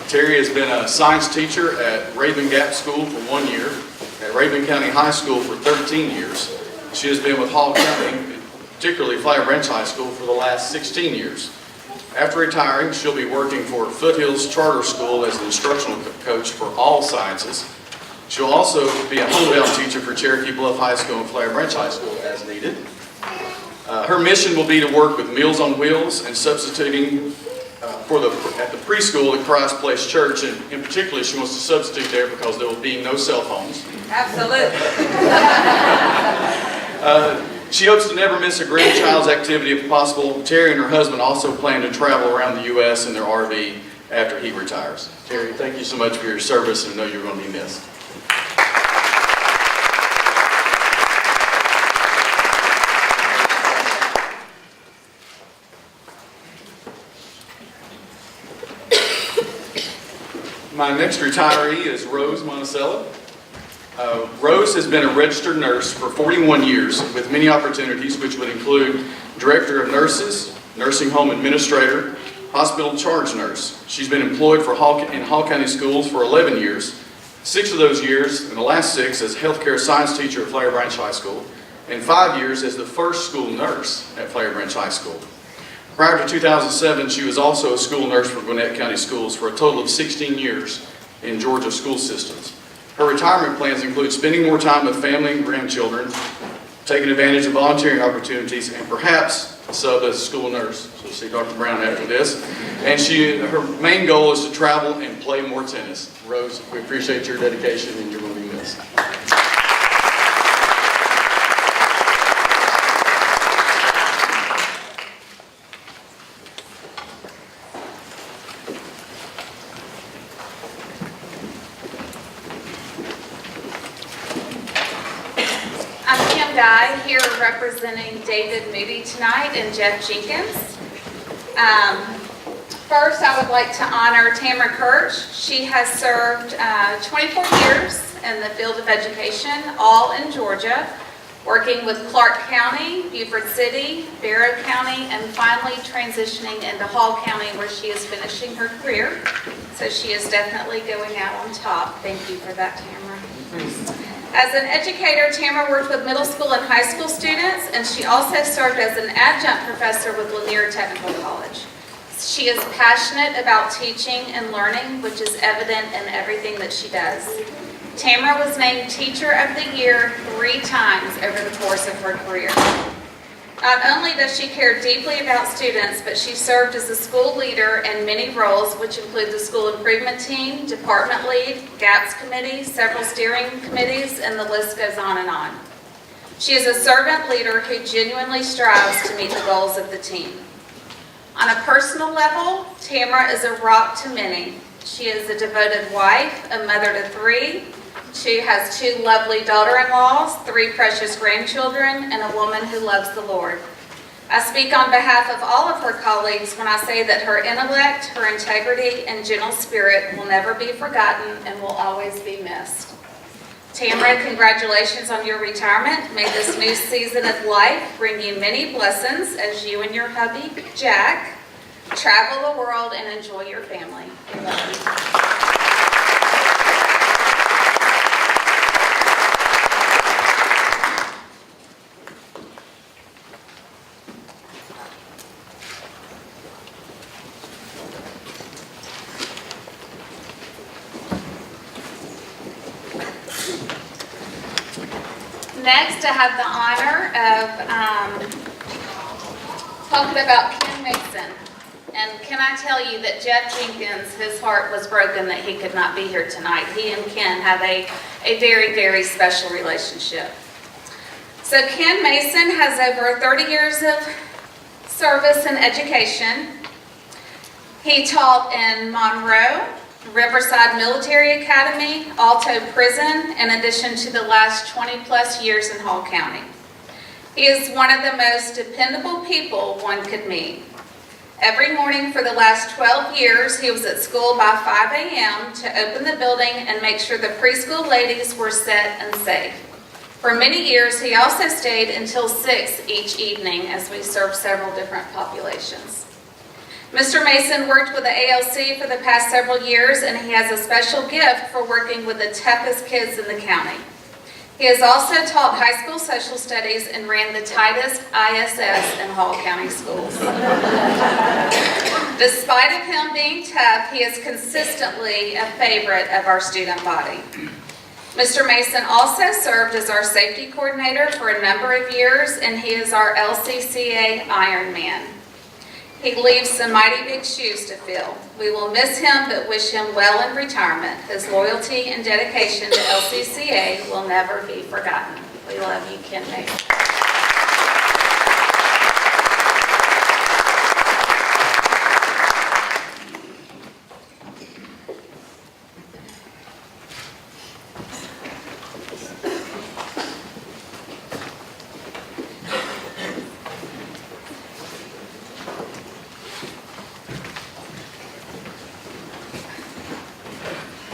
Terry has been a science teacher at Raven Gap School for 1 year, at Raven County High School for 13 years. She has been with Hall County, particularly Flowery Branch High School, for the last 16 years. After retiring, she'll be working for Foothills Charter School as an instructional coach for all sciences. She'll also be a homebound teacher for Cherokee Bluff High School and Flowery Branch High School as needed. Her mission will be to work with Meals on Wheels and substituting at the preschool at Christ Place Church, and in particular she wants to substitute there because there will be no cell phones. Absolutely. She hopes to never miss a grandchild's activity if possible. Terry and her husband also plan to travel around the U.S. in their RV after he retires. Terry, thank you so much for your service, and know you're going to be missed. My next retiree is Rose Monticello. Rose has been a registered nurse for 41 years with many opportunities, which would include Director of Nurses, Nursing Home Administrator, Hospital Charge Nurse. She's been employed in Hall County Schools for 11 years, 6 of those years, and the last 6 as Healthcare Science Teacher at Flowery Branch High School, and 5 years as the first school nurse at Flowery Branch High School. Prior to 2007, she was also a school nurse for Gwinnett County Schools for a total of 16 years in Georgia school systems. Her retirement plans include spending more time with family and grandchildren, taking advantage of volunteering opportunities, and perhaps sub as a school nurse. So we'll see Dr. Brown after this. And her main goal is to travel and play more tennis. Rose, we appreciate your dedication, and you're going to be missed. Guy here representing David Moody tonight and Jeff Jenkins. First, I would like to honor Tamara Kirch. She has served 24 years in the field of education, all in Georgia, working with Clark County, Beaufort City, Barrow County, and finally transitioning into Hall County, where she is finishing her career. So she is definitely going out on top. Thank you for that, Tamara. As an educator, Tamara worked with middle school and high school students, and she also served as an adjunct professor with Lanier Technical College. She is passionate about teaching and learning, which is evident in everything that she does. Tamara was named Teacher of the Year 3 times over the course of her career. Not only does she care deeply about students, but she served as a school leader in many roles, which include the school improvement team, department lead, GAPS committee, several steering committees, and the list goes on and on. She is a servant leader who genuinely strives to meet the goals of the team. On a personal level, Tamara is a rock to many. She is a devoted wife, a mother to 3. She has 2 lovely daughter-in-laws, 3 precious grandchildren, and a woman who loves the Lord. I speak on behalf of all of her colleagues when I say that her intellect, her integrity, and gentle spirit will never be forgotten and will always be missed. Tamara, congratulations on your retirement. May this new season of life bring you many blessings as you and your hubby, Jack, travel the world and enjoy your family. We love you. Next, I have the honor of talking about Ken Mason. And can I tell you that Jeff Jenkins, his heart was broken that he could not be here tonight. He and Ken have a very, very special relationship. So Ken Mason has over 30 years of service and education. He taught in Monroe, Riverside Military Academy, Alto Prison, in addition to the last 20-plus years in Hall County. He is one of the most dependable people one could meet. Every morning for the last 12 years, he was at school by 5 a.m. to open the building and make sure the preschool ladies were set and safe. For many years, he also stayed until 6 each evening as we served several different populations. Mr. Mason worked with the ALC for the past several years, and he has a special gift for working with the toughest kids in the county. He has also taught high school social studies and ran the tightest ISS in Hall County schools. Despite of him being tough, he is consistently a favorite of our student body. Mr. Mason also served as our safety coordinator for a number of years, and he is our LCCA Iron Man. He leaves some mighty big shoes to fill. We will miss him, but wish him well in retirement. His loyalty and dedication to LCCA will never be forgotten. We love you, Ken Mason.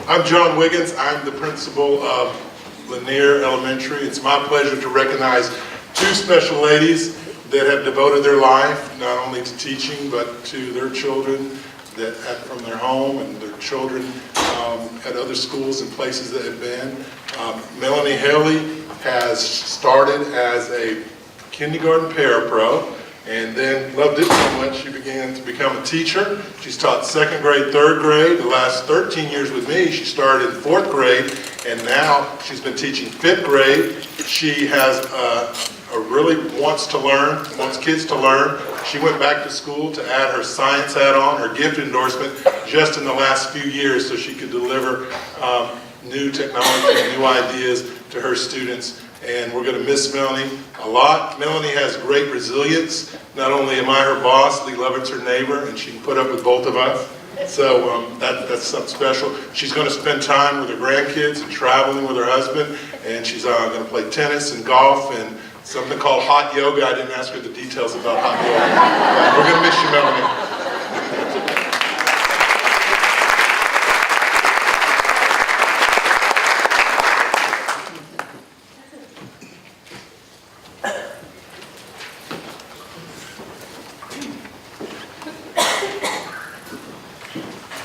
I'm John Wiggins. I'm the principal of Lanier Elementary. It's my pleasure to recognize 2 special ladies that have devoted their life not only to teaching but to their children that from their home and their children at other schools and places that have been. Melanie Haley has started as a kindergarten parapro and then loved it so much she began to become a teacher. She's taught 2nd grade, 3rd grade. The last 13 years with me, she started in 4th grade, and now she's been teaching 5th grade. She has really wants to learn, wants kids to learn. She went back to school to add her science hat on, her gift endorsement, just in the last few years so she could deliver new technology and new ideas to her students. And we're going to miss Melanie a lot. Melanie has great resilience. Not only am I her boss, Lee Lovett's her neighbor, and she can put up with both of us. So that's something special. She's going to spend time with her grandkids and traveling with her husband, and she's going to play tennis and golf and something called hot yoga. I didn't ask her the details about hot yoga. We're going to miss you, Melanie.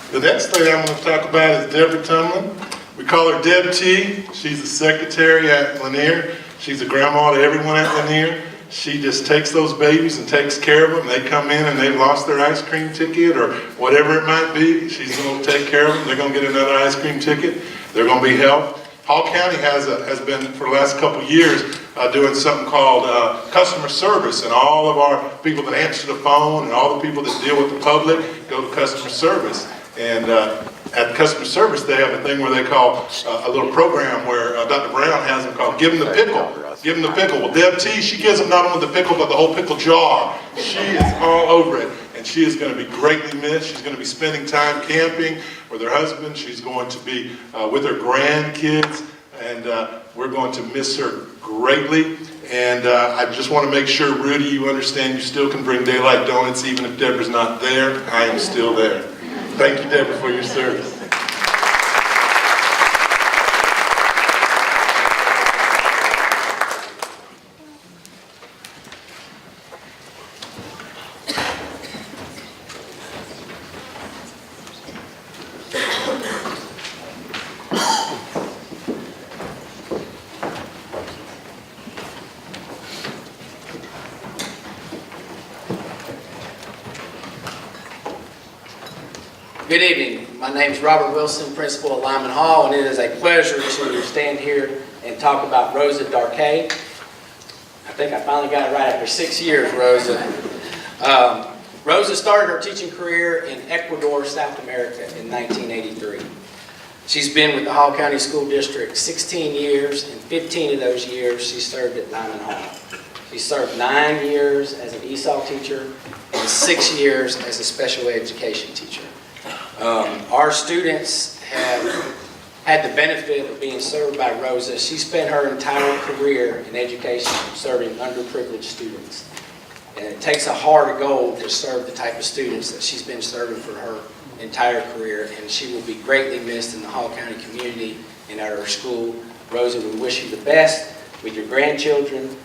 The next thing I'm going to talk about is Deborah Tumlin. We call her Deb T. She's the secretary at Lanier. She's a grandma to everyone at Lanier. She just takes those babies and takes care of them. They come in and they've lost their ice cream ticket or whatever it might be. She's going to take care of them. They're going to get another ice cream ticket. They're going to be helped. Hall County has been, for the last couple of years, doing something called customer service, and all of our people that answer the phone and all the people that deal with the public go to customer service. And at customer service, they have a thing where they call a little program where Dr. Brown has them called Give him the pickle. Give him the pickle. Well, Deb T, she gives him not only the pickle, but the whole pickle jar. She is all over it. And she is going to be greatly missed. She's going to be spending time camping with her husband. She's going to be with her grandkids. And we're going to miss her greatly. And I just want to make sure, Rudy, you understand you still can bring Daylight Donuts even if Deborah's not there. I am still there. Thank you, Deborah, for your service. Good evening. My name is Robert Wilson, principal at Lyman Hall, and it is a pleasure to stand here and talk about Rosa Darkay. I think I finally got it right after 6 years, Rosa. Rosa started her teaching career in Ecuador, South America in 1983. She's been with the Hall County School District 16 years, and 15 of those years she served at Lyman Hall. She served 9 years as an ESOL teacher and 6 years as a special education teacher. Our students have had the benefit of being served by Rosa. She spent her entire career in education serving underprivileged students. And it takes a heart of gold to serve the type of students that she's been serving for her entire career. And she will be greatly missed in the Hall County community and at our school. Rosa, we wish you the best with your grandchildren,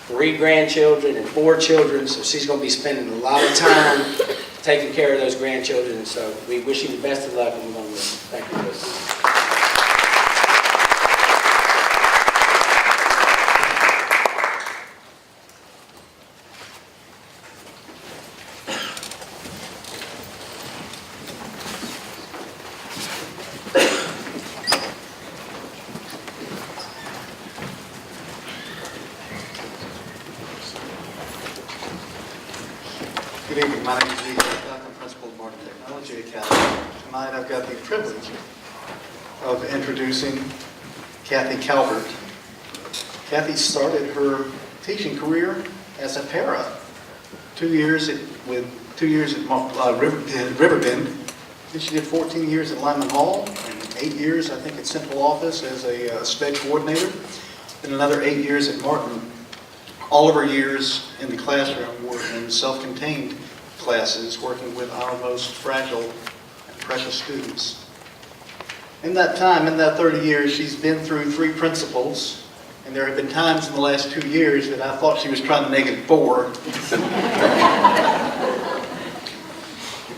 3 grandchildren and 4 children. So she's going to be spending a lot of time taking care of those grandchildren, and so we wish you the best of luck, and we're going to miss you. Thank you, Liz. Good evening. My name is Lee. I'm principal of Martin Technology Academy. Tonight I've got the privilege of introducing Kathy Calvert. Kathy started her teaching career as a para. 2 years at Riverbend. Then she did 14 years at Lyman Hall and 8 years, I think, at Central Office as a SPED coordinator. Then another 8 years at Martin. All of her years in the classroom were in self-contained classes, working with our most fragile and precious students. In that time, in that 30 years, she's been through 3 principals, and there have been times in the last 2 years that I thought she was trying to make it 4.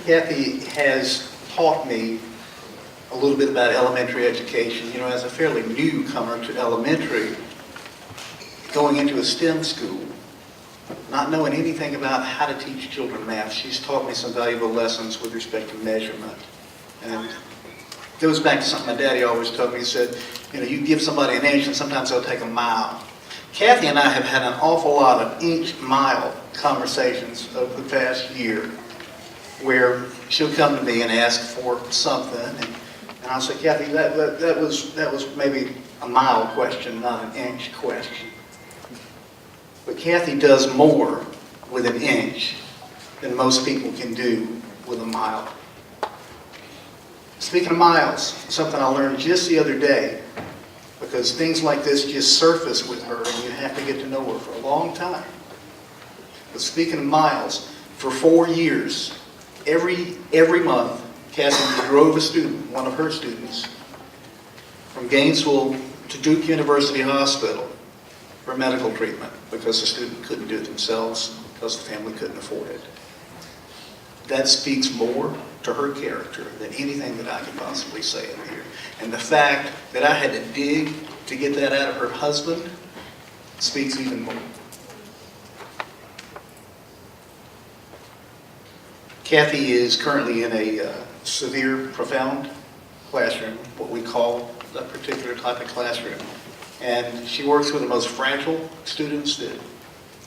Kathy has taught me a little bit about elementary education. You know, as a fairly newcomer to elementary, going into a STEM school, not knowing anything about how to teach children math, she's taught me some valuable lessons with respect to measurement. And it goes back to something my daddy always told me. He said, you know, you give somebody an inch and sometimes they'll take a mile. Kathy and I have had an awful lot of inch-mile conversations over the past year where she'll come to me and ask for something, and I'll say, Kathy, that was maybe a mile question, not an inch question. But Kathy does more with an inch than most people can do with a mile. Speaking of miles, something I learned just the other day, because things like this just surface with her and you have to get to know her for a long time. But speaking of miles, for 4 years, every month, Kathy drove a student, one of her students, from Gainesville to Duke University Hospital for medical treatment because the student couldn't do it themselves because the family couldn't afford it. That speaks more to her character than anything that I could possibly say in here. And the fact that I had to dig to get that out of her husband speaks even more. Kathy is currently in a severe, profound classroom, what we call that particular type of classroom. And she works with the most fragile students that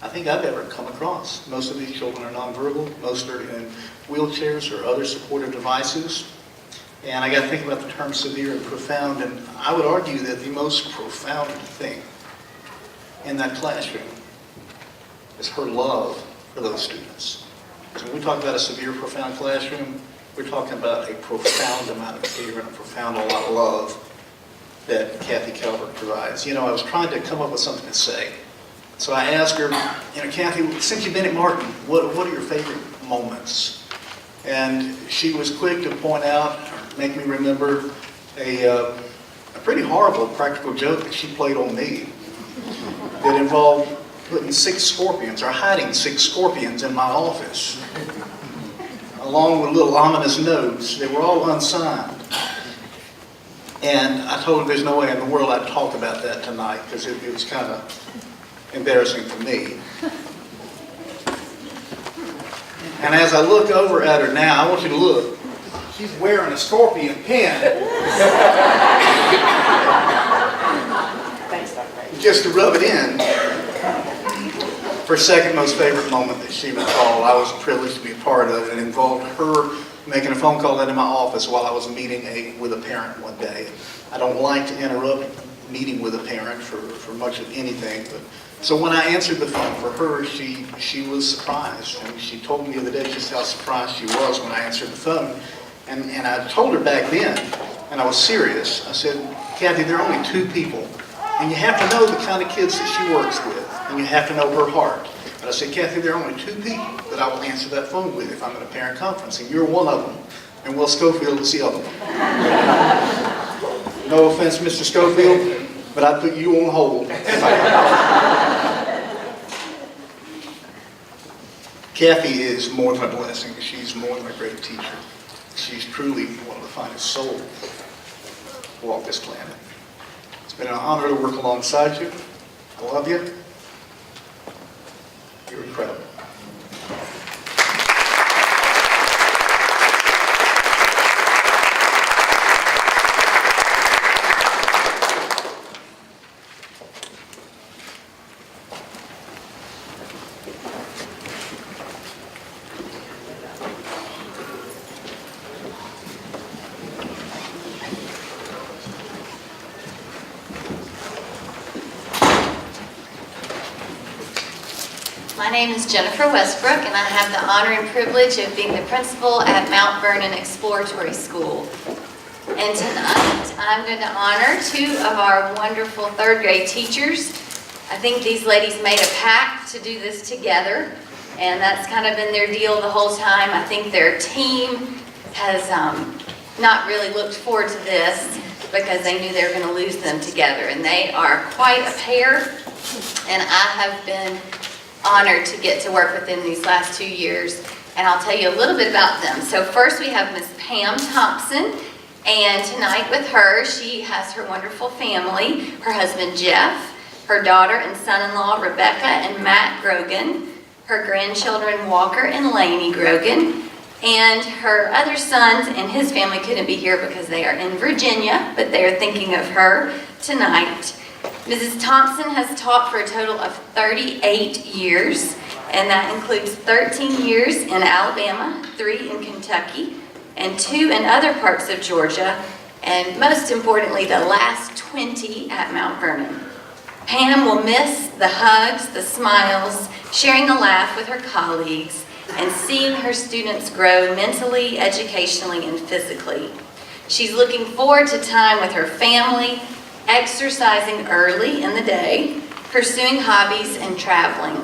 I think I've ever come across. Most of these children are nonverbal. Most are in wheelchairs or other supportive devices. And I got to think about the term severe and profound. And I would argue that the most profound thing in that classroom is her love for those students. So when we talk about a severe, profound classroom, we're talking about a profound amount of care and a profound amount of love that Kathy Calvert provides. You know, I was trying to come up with something to say. So I asked her, you know, Kathy, since you've been at Martin, what are your favorite moments? And she was quick to point out, or make me remember, a pretty horrible practical joke that she played on me that involved putting 6 scorpions, or hiding 6 scorpions in my office, along with little ominous notes. They were all unsigned. And I told her there's no way in the world I'd talk about that tonight, because it was kind of embarrassing for me. And as I look over at her now, I want you to look. She's wearing a scorpion pin. Just to rub it in. Her second most favorite moment that she recalled, I was privileged to be a part of, and involved her making a phone call into my office while I was meeting with a parent one day. I don't like to interrupt meeting with a parent for much of anything, but so when I answered the phone for her, she was surprised, and she told me the other day just how surprised she was when I answered the phone. And I told her back then, and I was serious, I said, Kathy, there are only 2 people, and you have to know the kind of kids that she works with, and you have to know her heart. But I said, Kathy, there are only 2 people that I will answer that phone with if I'm at a parent conference, and you're one of them, and Will Schofield is the other one. No offense, Mr. Schofield, but I'd put you on hold if I Kathy is more than a blessing. She's more than a great teacher. She's truly one of the finest souls who walk this planet. It's been an honor to work alongside you. I love you. You're incredible. My name is Jennifer Westbrook, and I have the honor and privilege of being the principal at Mount Vernon Exploratory School. And tonight, I'm going to honor 2 of our wonderful 3rd grade teachers. I think these ladies made a pact to do this together, and that's kind of been their deal the whole time. I think their team has not really looked forward to this because they knew they were going to lose them together. And they are quite a pair, and I have been honored to get to work with them these last 2 years, and I'll tell you a little bit about them. So first we have Miss Pam Thompson, and tonight with her, she has her wonderful family, her husband Jeff, her daughter and son-in-law Rebecca and Matt Grogan, her grandchildren Walker and Lainey Grogan, and her other sons and his family couldn't be here because they are in Virginia, but they are thinking of her tonight. Mrs. Thompson has taught for a total of 38 years, and that includes 13 years in Alabama, 3 in Kentucky, and 2 in other parts of Georgia, and most importantly, the last 20 at Mount Vernon. Pam will miss the hugs, the smiles, sharing a laugh with her colleagues, and seeing her students grow mentally, educationally, and physically. She's looking forward to time with her family, exercising early in the day, pursuing hobbies, and traveling.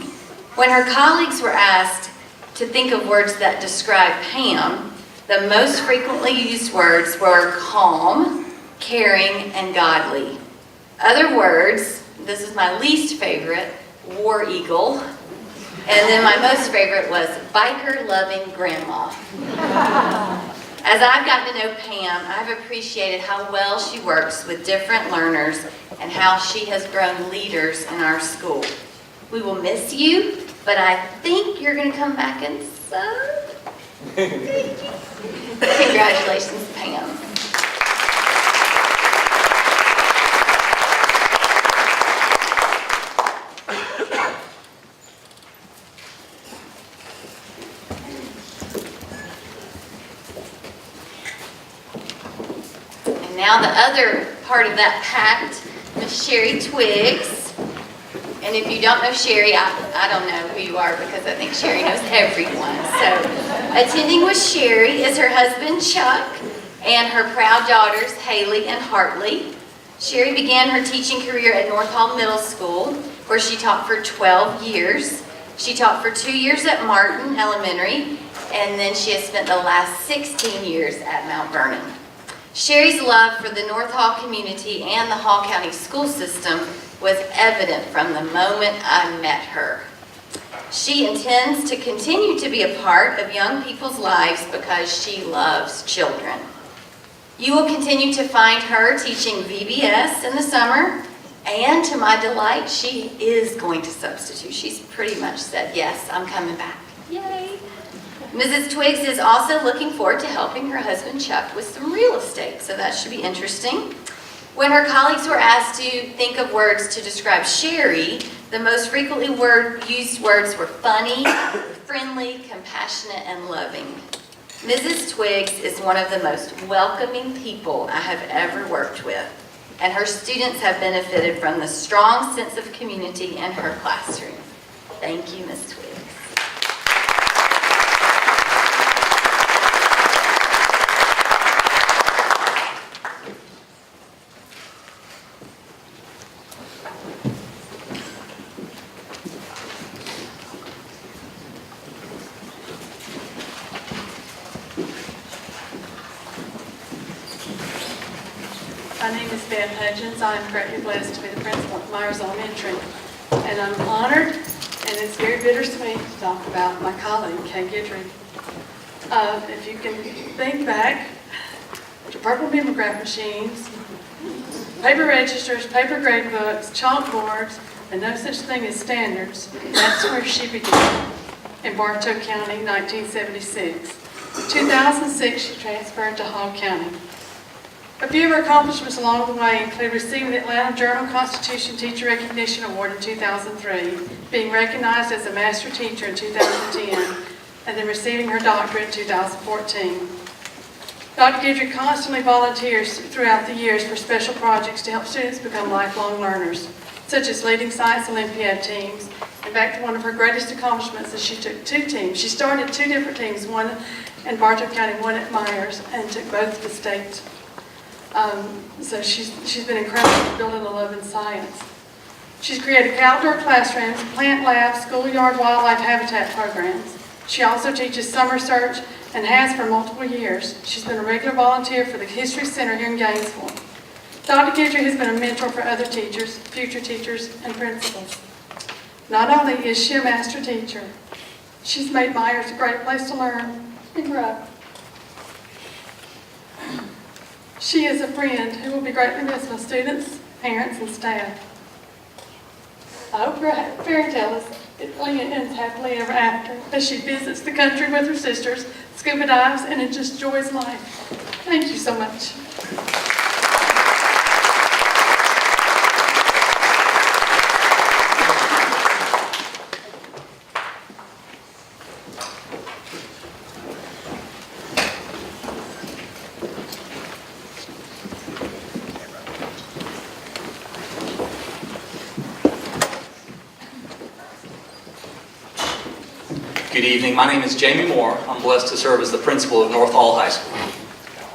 When her colleagues were asked to think of words that describe Pam, the most frequently used words were calm, caring, and godly. Other words, this is my least favorite, war eagle, and then my most favorite was biker-loving grandma. As I've gotten to know Pam, I've appreciated how well she works with different learners and how she has grown leaders in our school. We will miss you, but I think you're going to come back and serve. Congratulations, Pam. Now the other part of that pact, Miss Sherry Twiggs, And if you don't know Sherry, I don't know who you are because I think Sherry knows everyone. So attending with Sherry is her husband Chuck and her proud daughters Haley and Hartley. Sherry began her teaching career at North Hall Middle School, where she taught for 12 years. She taught for 2 years at Martin Elementary, and then she has spent the last 16 years at Mount Vernon. Sherry's love for the North Hall community and the Hall County school system was evident from the moment I met her. She intends to continue to be a part of young people's lives because she loves children. You will continue to find her teaching VBS in the summer, and to my delight, she is going to substitute. She's pretty much said, yes, I'm coming back. Yay! Mrs. Twiggs is also looking forward to helping her husband Chuck with some real estate, so that should be interesting. When her colleagues were asked to think of words to describe Sherry, the most frequently used words were funny, friendly, compassionate, and loving. Mrs. Twiggs is one of the most welcoming people I have ever worked with, and her students have benefited from the strong sense of community in her classroom. Thank you, Ms. Twiggs. My name is Beth Hudgens. I am greatly blessed to be the principal at Myers Elementary. And I'm honored, and it's very bittersweet to talk about my colleague, Kay Guidry. If you can think back to purple mimeograph machines, paper registers, paper grade books, chalkboards, and no such thing as standards, that's where she began in Bartow County, 1976. In 2006, she transferred to Hall County. A few of her accomplishments along the way include receiving the Atlanta Journal-Constitution Teacher Recognition Award in 2003, being recognized as a master teacher in 2010, and then receiving her doctorate in 2014. Dr. Guidry constantly volunteers throughout the years for special projects to help students become lifelong learners, such as leading Science Olympiad teams. And back to one of her greatest accomplishments is she took 2 teams. She started 2 different teams, one in Bartow County, one at Myers, and took both to state. So she's been incredible at building a love in science. She's created outdoor classrooms, plant labs, schoolyard wildlife habitat programs. She also teaches summer search and has for multiple years. She's been a regular volunteer for the History Center here in Gainesville. Dr. Guidry has been a mentor for other teachers, future teachers, and principals. Not only is she a master teacher, she's made Myers a great place to learn and grow. She is a friend who will be greatly missed by students, parents, and staff. I hope her fairy tale ends happily ever after as she visits the country with her sisters, scuba dives, and just enjoys life. Thank you so much. Good evening. My name is Jamie Moore. I'm blessed to serve as the principal of North Hall High School.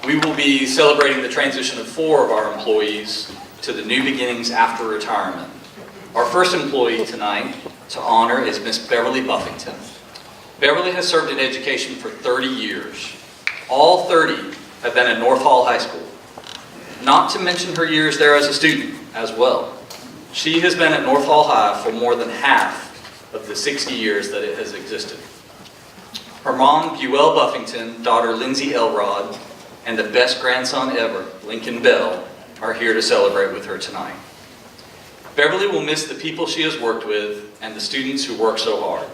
We will be celebrating the transition of 4 of our employees to the new beginnings after retirement. Our first employee tonight to honor is Miss Beverly Buffington. Beverly has served in education for 30 years. All 30 have been at North Hall High School, not to mention her years there as a student as well. She has been at North Hall High for more than half of the 60 years that it has existed. Her mom, Buell Buffington, daughter Lindsay Elrod, and the best grandson ever, Lincoln Bell, are here to celebrate with her tonight. Beverly will miss the people she has worked with and the students who work so hard.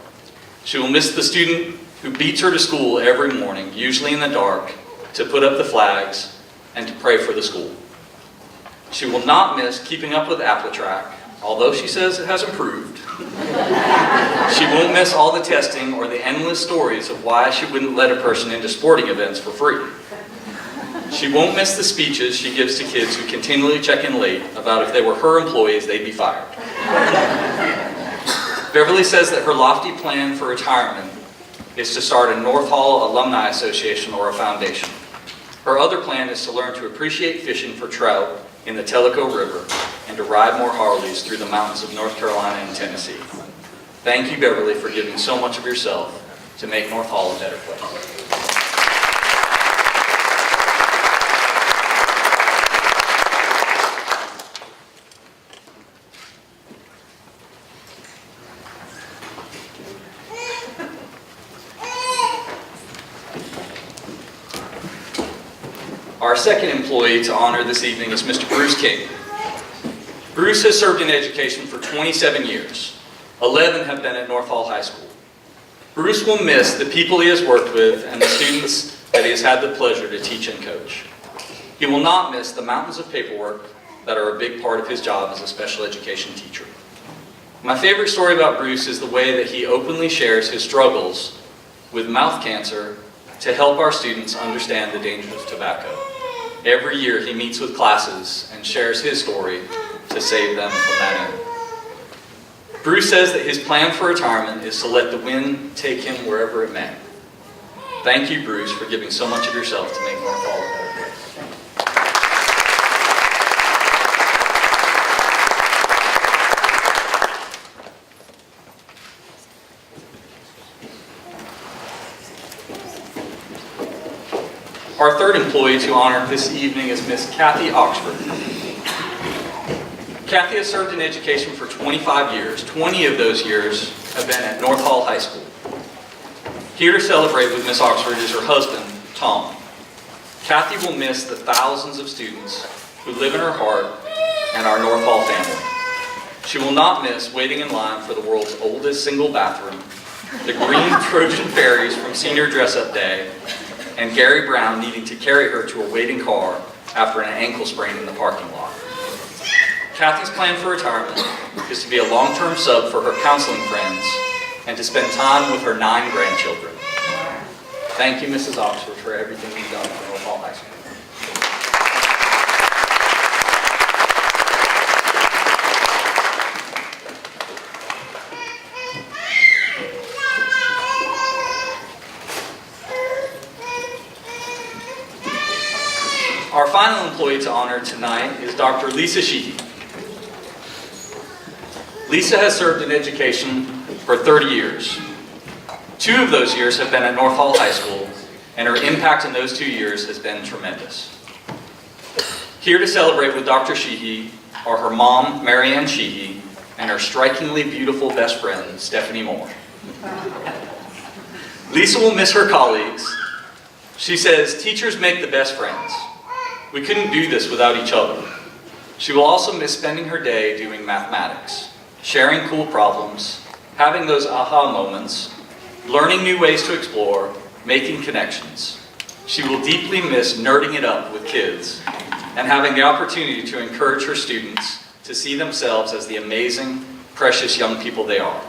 She will miss the student who beats her to school every morning, usually in the dark, to put up the flags and to pray for the school. She will not miss keeping up with Appletrack, although she says it has improved. She won't miss all the testing or the endless stories of why she wouldn't let a person into sporting events for free. She won't miss the speeches she gives to kids who continually check in late about if they were her employees, they'd be fired. Beverly says that her lofty plan for retirement is to start a North Hall Alumni Association or a foundation. Her other plan is to learn to appreciate fishing for trout in the Tellico River and to ride more Harleys through the mountains of North Carolina and Tennessee. Thank you, Beverly, for giving so much of yourself to make North Hall a better place. Our second employee to honor this evening is Mr. Bruce King. Bruce has served in education for 27 years. 11 have been at North Hall High School. Bruce will miss the people he has worked with and the students that he has had the pleasure to teach and coach. He will not miss the mountains of paperwork that are a big part of his job as a special education teacher. My favorite story about Bruce is the way that he openly shares his struggles with mouth cancer to help our students understand the dangers of tobacco. Every year he meets with classes and shares his story to save them from that end. Bruce says that his plan for retirement is to let the wind take him wherever it may. Thank you, Bruce, for giving so much of yourself to make North Hall a better place. Our third employee to honor this evening is Miss Kathy Oxford. Kathy has served in education for 25 years. 20 of those years have been at North Hall High School. Here to celebrate with Miss Oxford is her husband, Tom. Kathy will miss the thousands of students who live in her heart and our North Hall family. She will not miss waiting in line for the world's oldest single bathroom, the green Trojan fairies from senior dress-up day, and Gary Brown needing to carry her to a waiting car after an ankle sprain in the parking lot. Kathy's plan for retirement is to be a long-term sub for her counseling friends and to spend time with her 9 grandchildren. Thank you, Mrs. Oxford, for everything you've done for North Hall High School. Our final employee to honor tonight is Dr. Lisa Sheehy. Lisa has served in education for 30 years. 2 of those years have been at North Hall High School, and her impact in those 2 years has been tremendous. Here to celebrate with Dr. Sheehy are her mom, Marianne Sheehy, and her strikingly beautiful best friend, Stephanie Moore. Lisa will miss her colleagues. She says, "Teachers make the best friends. We couldn't do this without each other." She will also miss spending her day doing mathematics, sharing cool problems, having those aha moments, learning new ways to explore, making connections. She will deeply miss nerding it up with kids and having the opportunity to encourage her students to see themselves as the amazing, precious young people they are.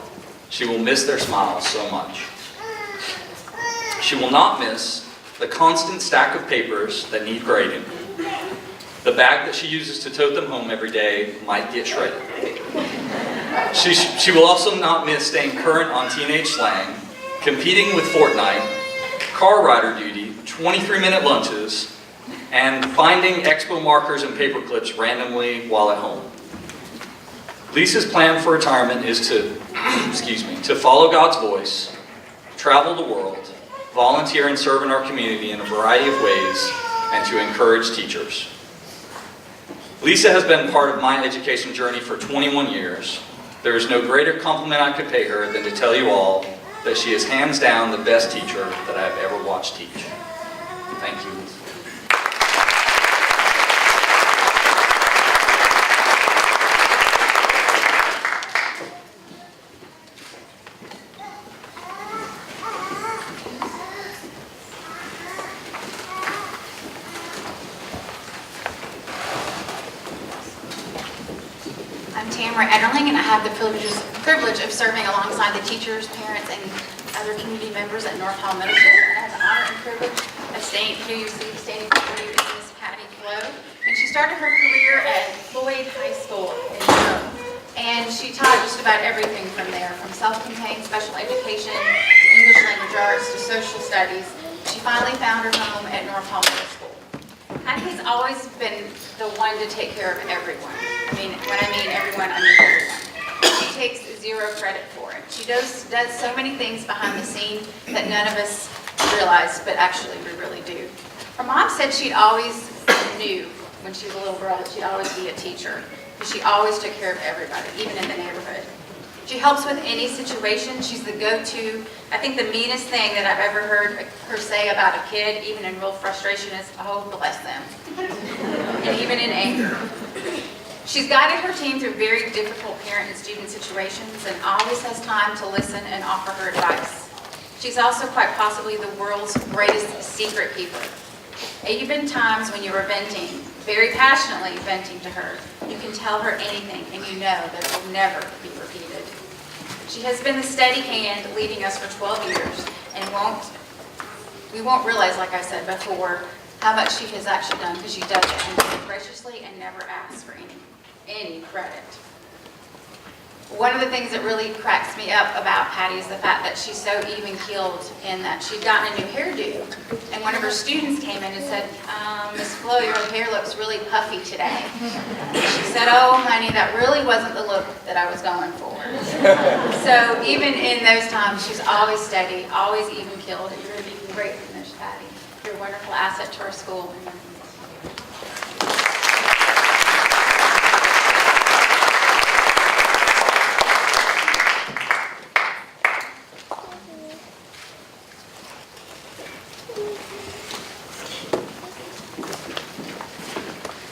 She will miss their smiles so much. She will not miss the constant stack of papers that need grading. The bag that she uses to tote them home every day might get shredded. She will also not miss staying current on teenage slang, competing with Fortnite, car rider duty, 23-minute lunches, and finding expo markers and paper clips randomly while at home. Lisa's plan for retirement is to, to follow God's voice, travel the world, volunteer and serve in our community in a variety of ways, and to encourage teachers. Lisa has been part of my education journey for 21 years. There is no greater compliment I could pay her than to tell you all that she is hands down the best teacher that I have ever watched teach. Thank you, Lisa. I'm Tamara Etterling, and I have the privilege of serving alongside the teachers, parents, and other community members at North Hall Middle School. And I have the honor and privilege of standing before you is Miss Patty Flo. And she started her career at Floyd High School in Rome. And she taught just about everything from there, from self-contained special education, to English language arts, to social studies. She finally found her home at North Hall Middle School. Hattie's always been the one to take care of everyone. I mean, when I mean everyone, I mean everyone. She takes zero credit for it. She does so many things behind the scene that none of us realize, but actually we really do. Her mom said she'd always knew when she was a little girl that she'd always be a teacher, because she always took care of everybody, even in the neighborhood. She helps with any situation. She's the go-to. I think the meanest thing that I've ever heard her say about a kid, even in real frustration, is, oh, bless them. And even in anger. She's guided her team through very difficult parent and student situations and always has time to listen and offer her advice. She's also quite possibly the world's greatest secret keeper. Even times when you are venting, very passionately venting to her, you can tell her anything and you know that it will never be repeated. She has been the steady hand leading us for 12 years and we won't realize, like I said before, how much she has actually done, because she does it and does it graciously and never asks for any credit. One of the things that really cracks me up about Patty is the fact that she's so even-keeled in that she'd gotten a new hairdo, and one of her students came in and said, Miss Flo, your hair looks really puffy today. She said, oh, honey, that really wasn't the look that I was going for. So even in those times, she's always steady, always even-keeled, and you're going to be great for Miss Patty. You're a wonderful asset to our school.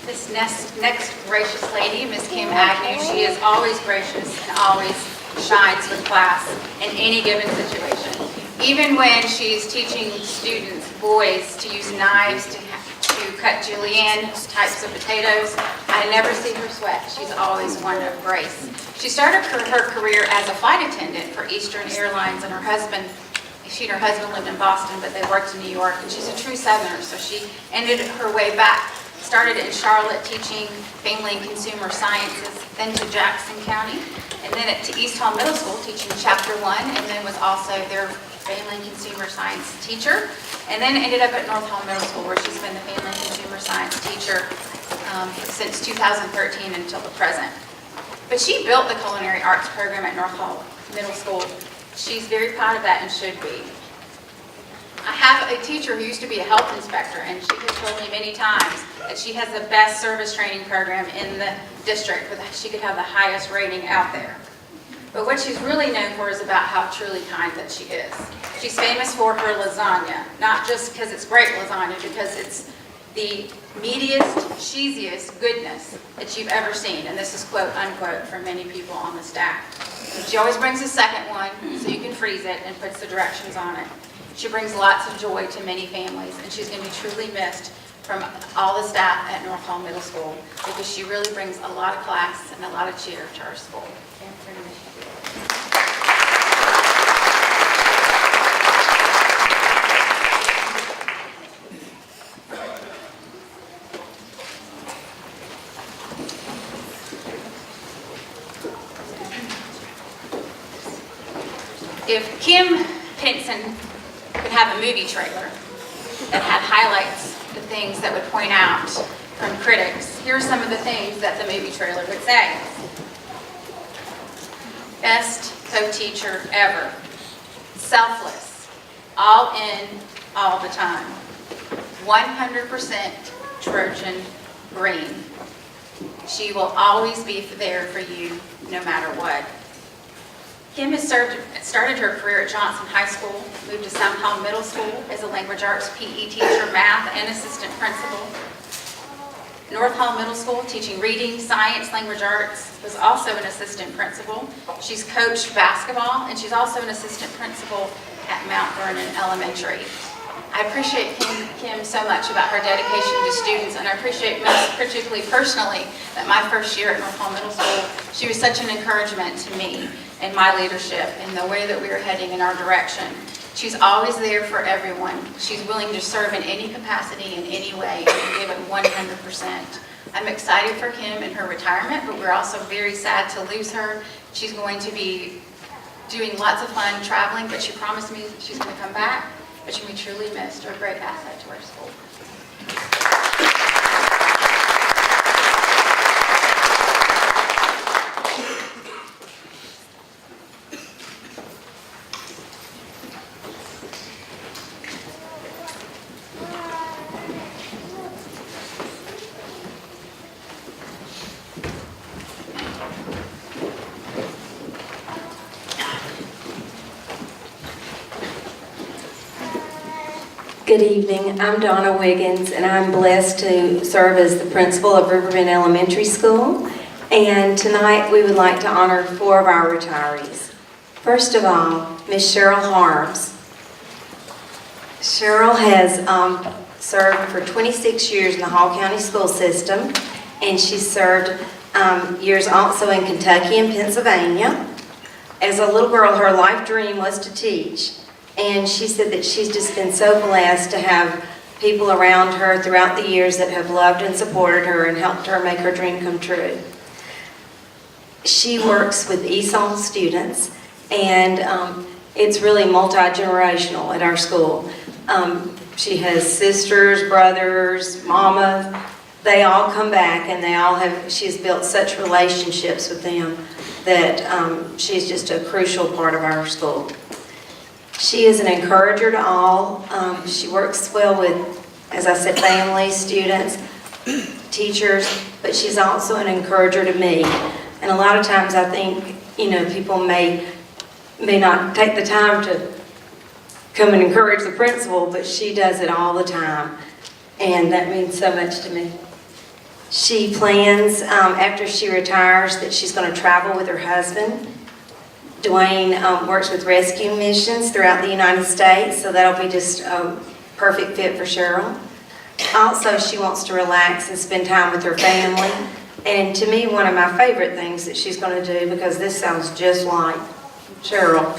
This next gracious lady, Miss Kim Agnew, she is always gracious and always shines with class in any given situation. Even when she's teaching students, boys, to use knives to cut julienne types of potatoes, I never see her sweat. She's always one of grace. She started her career as a flight attendant for Eastern Airlines, and she and her husband lived in Boston, but they worked in New York, and she's a true Southerner, so she ended her way back. Started in Charlotte teaching family and consumer sciences, then to Jackson County, and then to East Hall Middle School teaching Chapter 1, and then was also their family and consumer science teacher, and then ended up at North Hall Middle School, where she's been the family and consumer science teacher since 2013 until the present. But she built the culinary arts program at North Hall Middle School. She's very proud of that and should be. I have a teacher who used to be a health inspector, and she has told me many times that she has the best service training program in the district. She could have the highest rating out there. But what she's really known for is about how truly kind that she is. She's famous for her lasagna, not just because it's great lasagna, because it's the meatiest, cheesiest goodness that you've ever seen. And this is quote unquote from many people on the staff. And she always brings a second one so you can freeze it and puts the directions on it. She brings lots of joy to many families, and she's going to be truly missed from all the staff at North Hall Middle School, because she really brings a lot of class and a lot of cheer to our school. If Kim Pinson could have a movie trailer that had highlights, the things that would point out from critics, here are some of the things that the movie trailer would say. Best co-teacher ever. Selfless. All in, all the time. 100% Trojan green. She will always be there for you, no matter what. Kim has started her career at Johnson High School, moved to South Hall Middle School as a language arts PE teacher, math, and assistant principal. North Hall Middle School, teaching reading, science, language arts, was also an assistant principal. She's coached basketball, and she's also an assistant principal at Mount Vernon Elementary. I appreciate Kim so much about her dedication to students, and I appreciate most particularly personally that my first year at North Hall Middle School, she was such an encouragement to me and my leadership and the way that we were heading in our direction. She's always there for everyone. She's willing to serve in any capacity, in any way, and give it 100%. I'm excited for Kim in her retirement, but we're also very sad to lose her. She's going to be doing lots of fun traveling, but she promised me she's going to come back, but she'll be truly missed. Her a great asset to our school. Good evening. I'm Donna Wiggins, and I'm blessed to serve as the principal of Riverbend Elementary School. And tonight we would like to honor 4 of our retirees. First of all, Miss Cheryl Harms. Cheryl has served for 26 years in the Hall County School System, and she served years also in Kentucky and Pennsylvania. As a little girl, her life dream was to teach. And she said that she's just been so blessed to have people around her throughout the years that have loved and supported her and helped her make her dream come true. She works with ESOL students, and it's really multi-generational at our school. She has sisters, brothers, mamas. They all come back, and she's built such relationships with them that she's just a crucial part of our school. She is an encourager to all. She works well with, as I said, families, students, teachers, but she's also an encourager to me. And a lot of times I think, people may not take the time to come and encourage the principal, but she does it all the time. And that means so much to me. She plans, after she retires, that she's going to travel with her husband. Dwayne works with rescue missions throughout the United States, so that'll be just a perfect fit for Cheryl. Also, she wants to relax and spend time with her family. And to me, one of my favorite things that she's going to do, because this sounds just like Cheryl,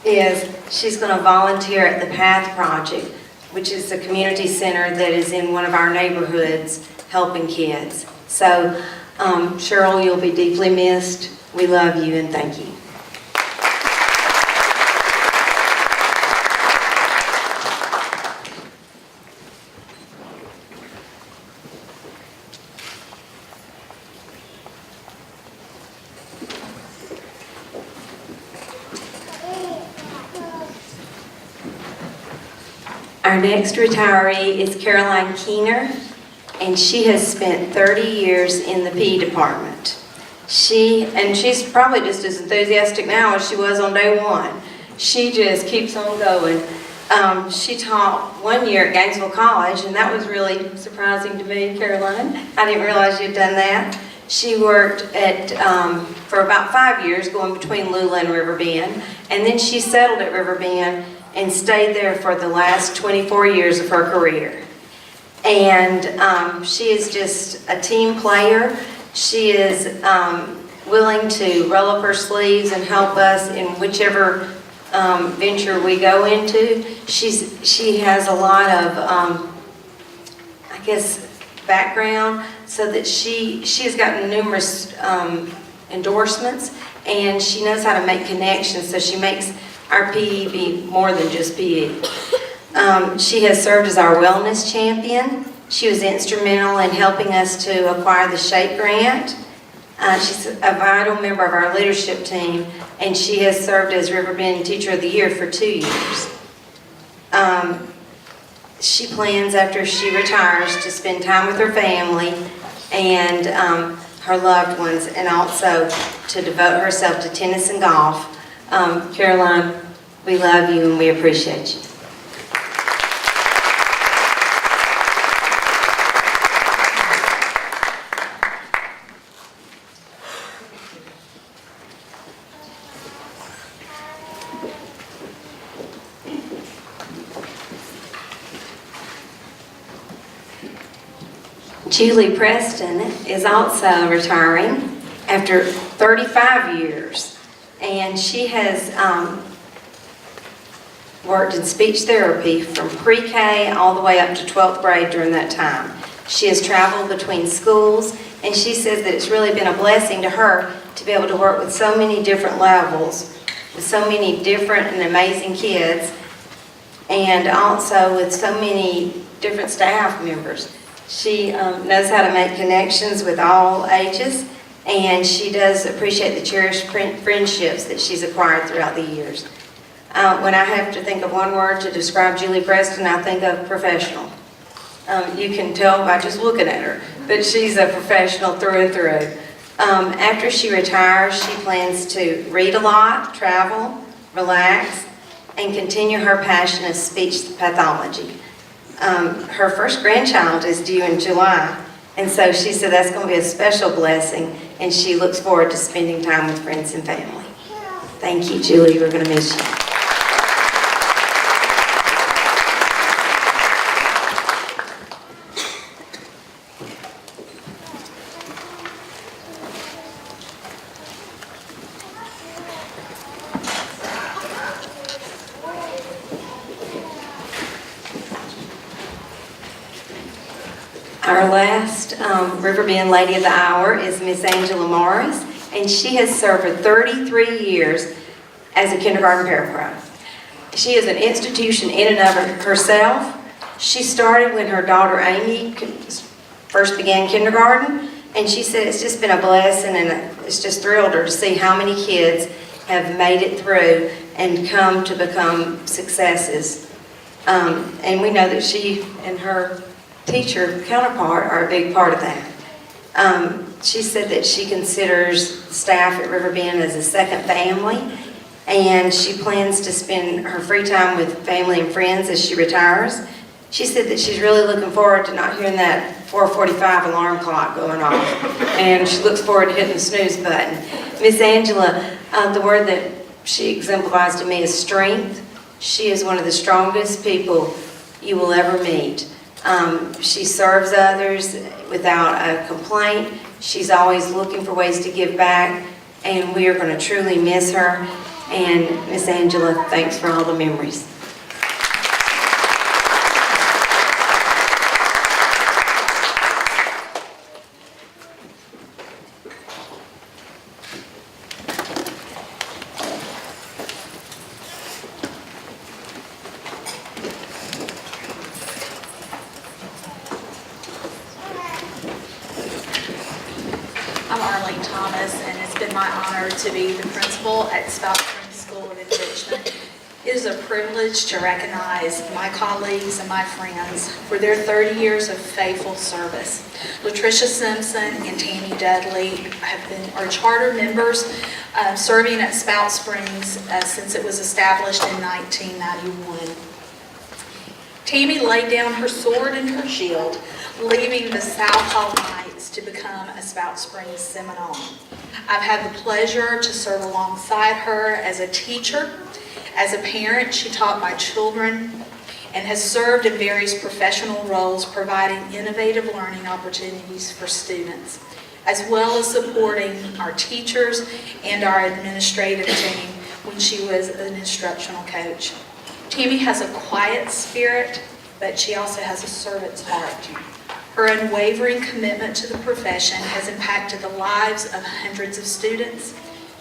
is she's going to volunteer at the PATH Project, which is a community center that is in one of our neighborhoods helping kids. So, Cheryl, you'll be deeply missed. We love you and thank you. Our next retiree is Caroline Keener, and she has spent 30 years in the PE department. She's probably just as enthusiastic now as she was on day one. She just keeps on going. She taught 1 year at Gainesville College, and that was really surprising to me, Caroline. I didn't realize you'd done that. She worked for about 5 years, going between Lula and Riverbend, and then she settled at Riverbend and stayed there for the last 24 years of her career. And she is just a team player. She is willing to roll up her sleeves and help us in whichever venture we go into. She has a lot of, background, so that she has gotten numerous endorsements, and she knows how to make connections, so she makes our PE be more than just PE. She has served as our wellness champion. She was instrumental in helping us to acquire the SHAPE grant. She's a vital member of our leadership team, and she has served as Riverbend Teacher of the Year for 2 years. She plans, after she retires, to spend time with her family and her loved ones, and also to devote herself to tennis and golf. Caroline, we love you and we appreciate you. Julie Preston is also retiring after 35 years, and she has worked in speech therapy from pre-K all the way up to 12th grade during that time. She has traveled between schools, and she says that it's really been a blessing to her to be able to work with so many different levels, with so many different and amazing kids, and also with so many different staff members. She knows how to make connections with all ages, and she does appreciate the cherished friendships that she's acquired throughout the years. When I have to think of one word to describe Julie Preston, I think of professional. You can tell by just looking at her, but she's a professional through and through. After she retires, she plans to read a lot, travel, relax, and continue her passion of speech pathology. Her first grandchild is due in July, and so she said that's going to be a special blessing, and she looks forward to spending time with friends and family. Thank you, Julie. We're going to miss you. Our last River Bend Lady of the Hour is Miss Angela Morris, and she has served for 33 years as a kindergarten parapro. She is an institution in and of herself. She started when her daughter Amy first began kindergarten, and she said it's just been a blessing, and it's just thrilled her to see how many kids have made it through and come to become successes. And we know that she and her teacher counterpart are a big part of that. She said that she considers staff at River Bend as a second family, and she plans to spend her free time with family and friends as she retires. She said that she's really looking forward to not hearing that 4:45 alarm clock going off, and she looks forward to hitting the snooze button. Miss Angela, the word that she exemplifies to me is strength. She is one of the strongest people you will ever meet. She serves others without a complaint. She's always looking for ways to give back, and we are going to truly miss her. And Miss Angela, thanks for all the memories. To be the principal at Spout Springs School of Enrichment. It is a privilege to recognize my colleagues and my friends for their 30 years of faithful service. Latricia Simpson and Tammy Dudley are charter members serving at Spout Springs since it was established in 1991. Tammy laid down her sword and her shield, leaving the South Hall Knights to become a Spout Springs Seminole. I've had the pleasure to serve alongside her as a teacher. As a parent, she taught my children and has served in various professional roles, providing innovative learning opportunities for students, as well as supporting our teachers and our administrative team when she was an instructional coach. Tammy has a quiet spirit, but she also has a servant's heart. Her unwavering commitment to the profession has impacted the lives of hundreds of students,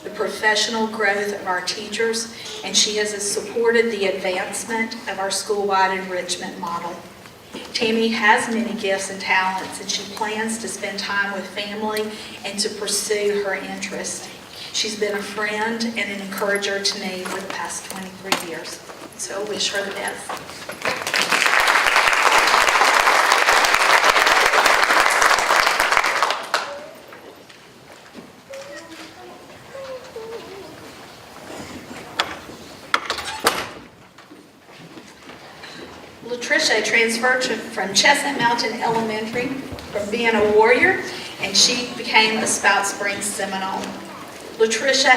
the professional growth of our teachers, and she has supported the advancement of our school-wide enrichment model. Tammy has many gifts and talents, and she plans to spend time with family and to pursue her interests. She's been a friend and an encourager to me for the past 23 years, so I wish her the best. Latricia transferred from Chestnut Mountain Elementary from being a warrior, and she became a Spout Springs Seminole. Latricia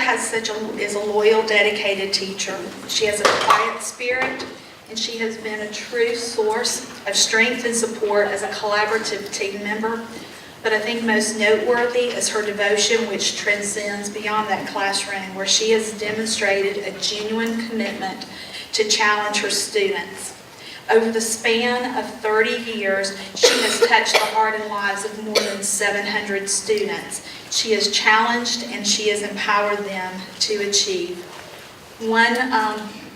is a loyal, dedicated teacher. She has a quiet spirit, and she has been a true source of strength and support as a collaborative team member. But I think most noteworthy is her devotion, which transcends beyond that classroom, where she has demonstrated a genuine commitment to challenge her students. Over the span of 30 years, she has touched the heart and lives of more than 700 students. She has challenged and she has empowered them to achieve.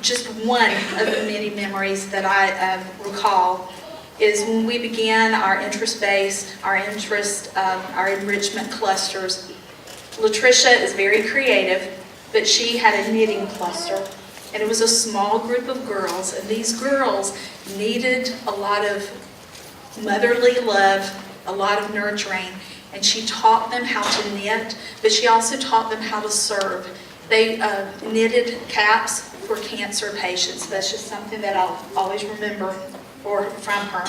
Just one of the many memories that I recall is when we began our interest-based, our enrichment clusters. Latricia is very creative, but she had a knitting cluster, and it was a small group of girls, and these girls needed a lot of motherly love, a lot of nurturing, and she taught them how to knit, but she also taught them how to serve. They knitted caps for cancer patients. That's just something that I'll always remember from her.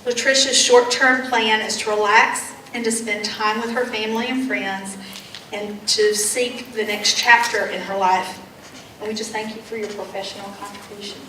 Latricia's short-term plan is to relax and to spend time with her family and friends and to seek the next chapter in her life. And we just thank you for your professional contributions.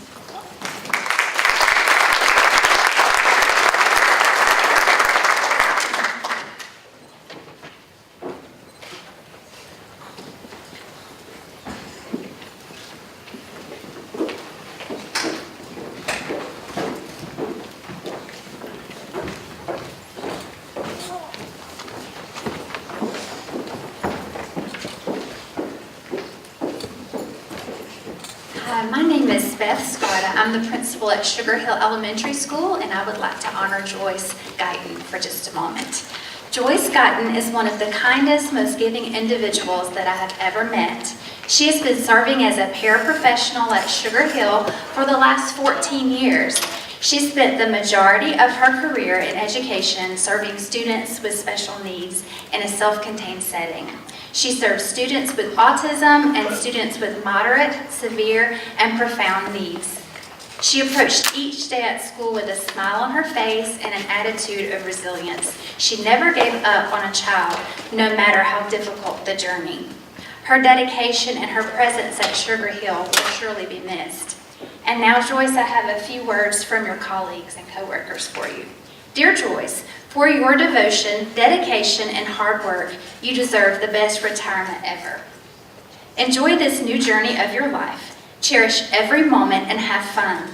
My name is Beth Scotta. I'm the principal at Sugar Hill Elementary School, and I would like to honor Joyce Guyton for just a moment. Joyce Guyton is one of the kindest, most giving individuals that I have ever met. She has been serving as a paraprofessional at Sugar Hill for the last 14 years. She spent the majority of her career in education serving students with special needs in a self-contained setting. She serves students with autism and students with moderate, severe, and profound needs. She approached each day at school with a smile on her face and an attitude of resilience. She never gave up on a child, no matter how difficult the journey. Her dedication and her presence at Sugar Hill will surely be missed. And now, Joyce, I have a few words from your colleagues and coworkers for you. Dear Joyce, for your devotion, dedication, and hard work, you deserve the best retirement ever. Enjoy this new journey of your life. Cherish every moment and have fun.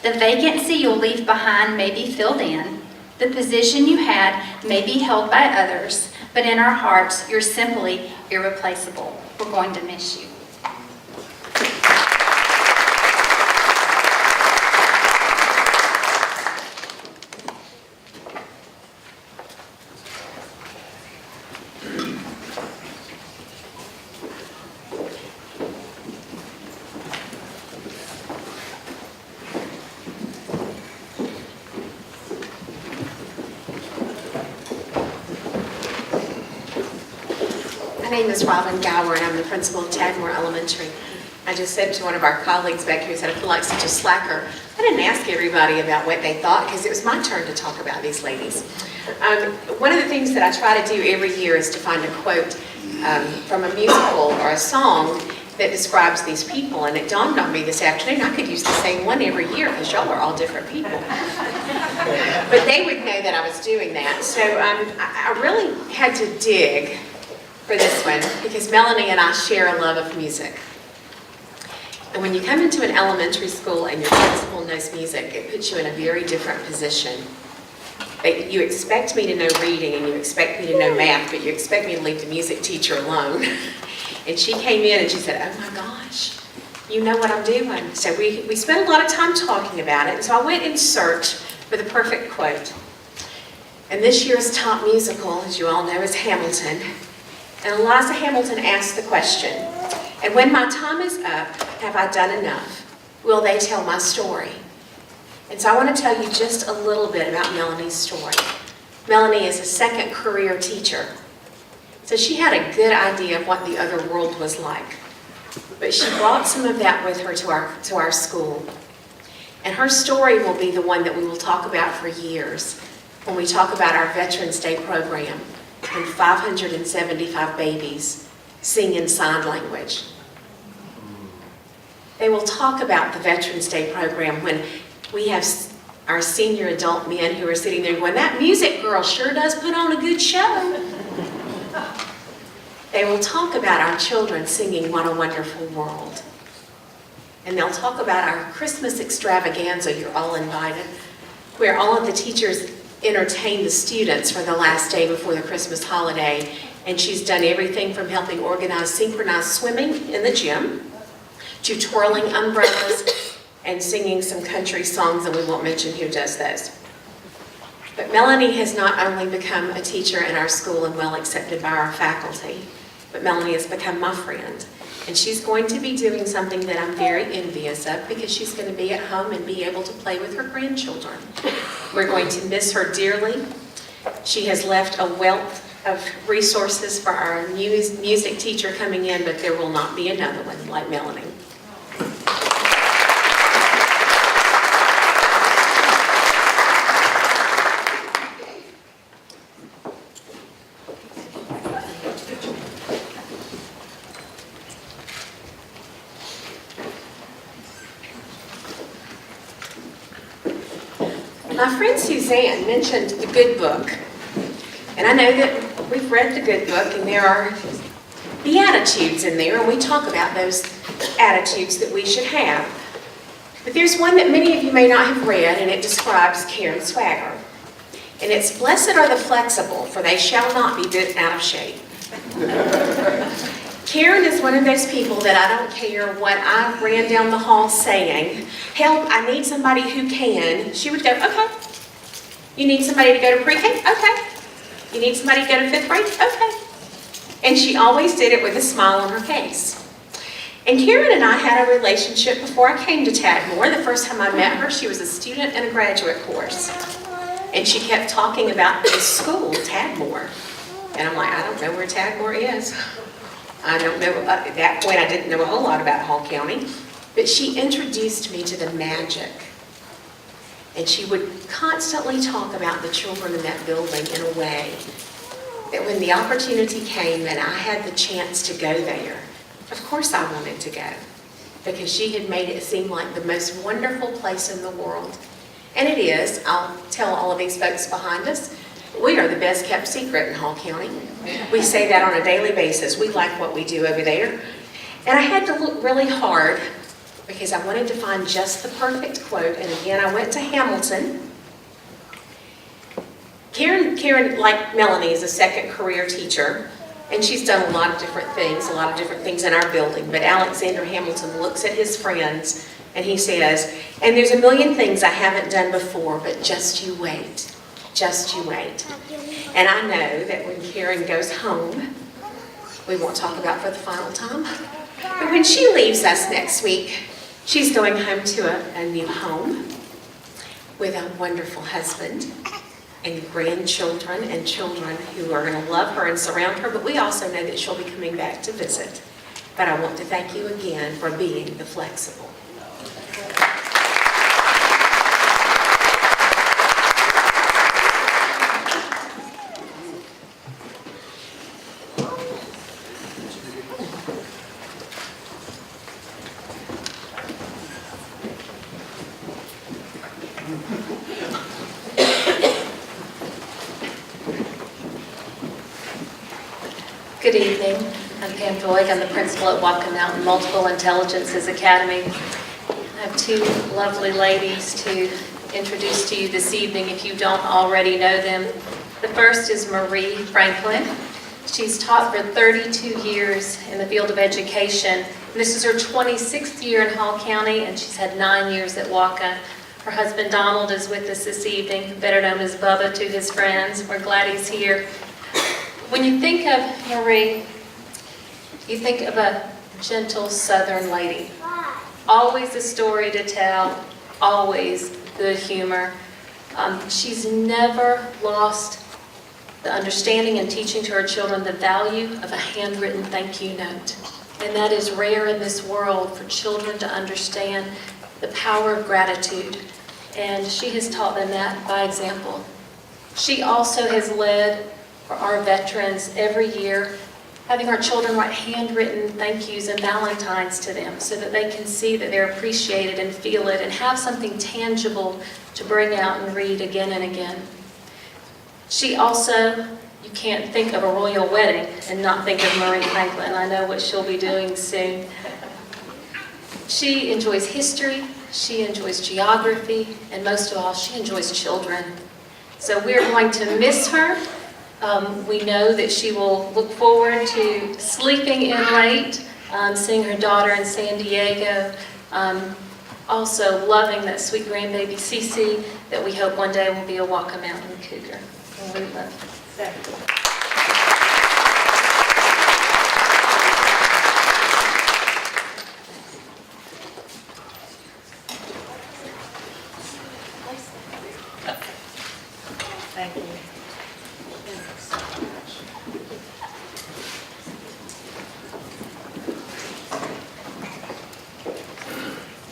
The vacancy you'll leave behind may be filled in. The position you had may be held by others, but in our hearts, you're simply irreplaceable. We're going to miss you. My name is Robin Gower, and I'm the principal of Tadmore Elementary. I just said to one of our colleagues back here, said I feel like such a slacker. I didn't ask everybody about what they thought because it was my turn to talk about these ladies. One of the things that I try to do every year is to find a quote from a musical or a song that describes these people, and it dawned on me this afternoon I could use the same one every year because y'all are all different people. But they would know that I was doing that, so I really had to dig for this one because Melanie and I share a love of music. And when you come into an elementary school and your principal knows music, it puts you in a very different position. You expect me to know reading and you expect me to know math, but you expect me to leave the music teacher alone. And she came in and she said, oh my gosh, you know what I'm doing. So we spent a lot of time talking about it, and so I went in search for the perfect quote. And this year's top musical, as you all know, is Hamilton. And Eliza Hamilton asked the question, and when my time is up, have I done enough? Will they tell my story? And so I want to tell you just a little bit about Melanie's story. Melanie is a second career teacher. So she had a good idea of what the other world was like. But she brought some of that with her to our school. And her story will be the one that we will talk about for years when we talk about our Veterans Day program and 575 babies sing in sign language. They will talk about the Veterans Day program when we have our senior adult men who are sitting there going, that music girl sure does put on a good show. They will talk about our children singing What a Wonderful World. and they'll talk about our Christmas extravaganza, you're all invited, where all of the teachers entertain the students for the last day before the Christmas holiday. And she's done everything from helping organize synchronized swimming in the gym to twirling umbrellas and singing some country songs, and we won't mention who does those. But Melanie has not only become a teacher in our school and well accepted by our faculty, but Melanie has become my friend. And she's going to be doing something that I'm very envious of, because she's going to be at home and be able to play with her grandchildren. We're going to miss her dearly. She has left a wealth of resources for our music teacher coming in, but there will not be another one like Melanie. My friend Suzanne mentioned the good book. And I know that we've read the good book, and there are Beatitudes in there, and we talk about those attitudes that we should have. But there's one that many of you may not have read, and it describes Karen's swagger. And it's, "Blessed are the flexible, for they shall not be bent out of shape." Karen is one of those people that I don't care what I ran down the hall saying, "Help, I need somebody who can." She would go, "Okay." "You need somebody to go to pre-K? Okay." "You need somebody to go to 5th grade? Okay." And she always did it with a smile on her face. And Karen and I had a relationship before I came to Tadmore. The first time I met her, she was a student in a graduate course. And she kept talking about this school, Tadmore. And I'm like, I don't know where Tadmore is. I don't know, at that point I didn't know a whole lot about Hall County. But she introduced me to the magic. And she would constantly talk about the children in that building in a way that when the opportunity came and I had the chance to go there, of course I wanted to go, because she had made it seem like the most wonderful place in the world. And it is. I'll tell all of these folks behind us, we are the best kept secret in Hall County. We say that on a daily basis. We like what we do over there. And I had to look really hard because I wanted to find just the perfect quote. And again, I went to Hamilton. Karen, like Melanie, is a second career teacher. And she's done a lot of different things in our building. But Alexander Hamilton looks at his friends and he says, "And there's a million things I haven't done before, but just you wait. Just you wait." And I know that when Karen goes home, we won't talk about for the final time, but when she leaves us next week, she's going home to a new home with a wonderful husband and grandchildren and children who are going to love her and surround her, but we also know that she'll be coming back to visit. But I want to thank you again for being the flexible. Good evening. I'm Pam Doig. I'm the principal at Waka Mountain Multiple Intelligences Academy. I have two lovely ladies to introduce to you this evening if you don't already know them. The first is Marie Franklin. She's taught for 32 years in the field of education. This is her 26th year in Hall County, and she's had 9 years at Waka. Her husband Donald is with us this evening, better known as Bubba to his friends. We're glad he's here. When you think of Marie, you think of a gentle Southern lady. Always a story to tell, always good humor. She's never lost the understanding and teaching to her children the value of a handwritten thank you note. And that is rare in this world for children to understand the power of gratitude. And she has taught them that by example. She also has led for our veterans every year, having our children write handwritten thank yous and Valentines to them so that they can see that they're appreciated and feel it and have something tangible to bring out and read again and again. She also, you can't think of a royal wedding and not think of Marie Franklin. I know what she'll be doing soon. She enjoys history, she enjoys geography, and most of all, she enjoys children. So we're going to miss her. We know that she will look forward to sleeping in late, seeing her daughter in San Diego, also loving that sweet grandbaby Cece that we hope one day will be a Walker Mountain Cougar. And we love her. Thank you.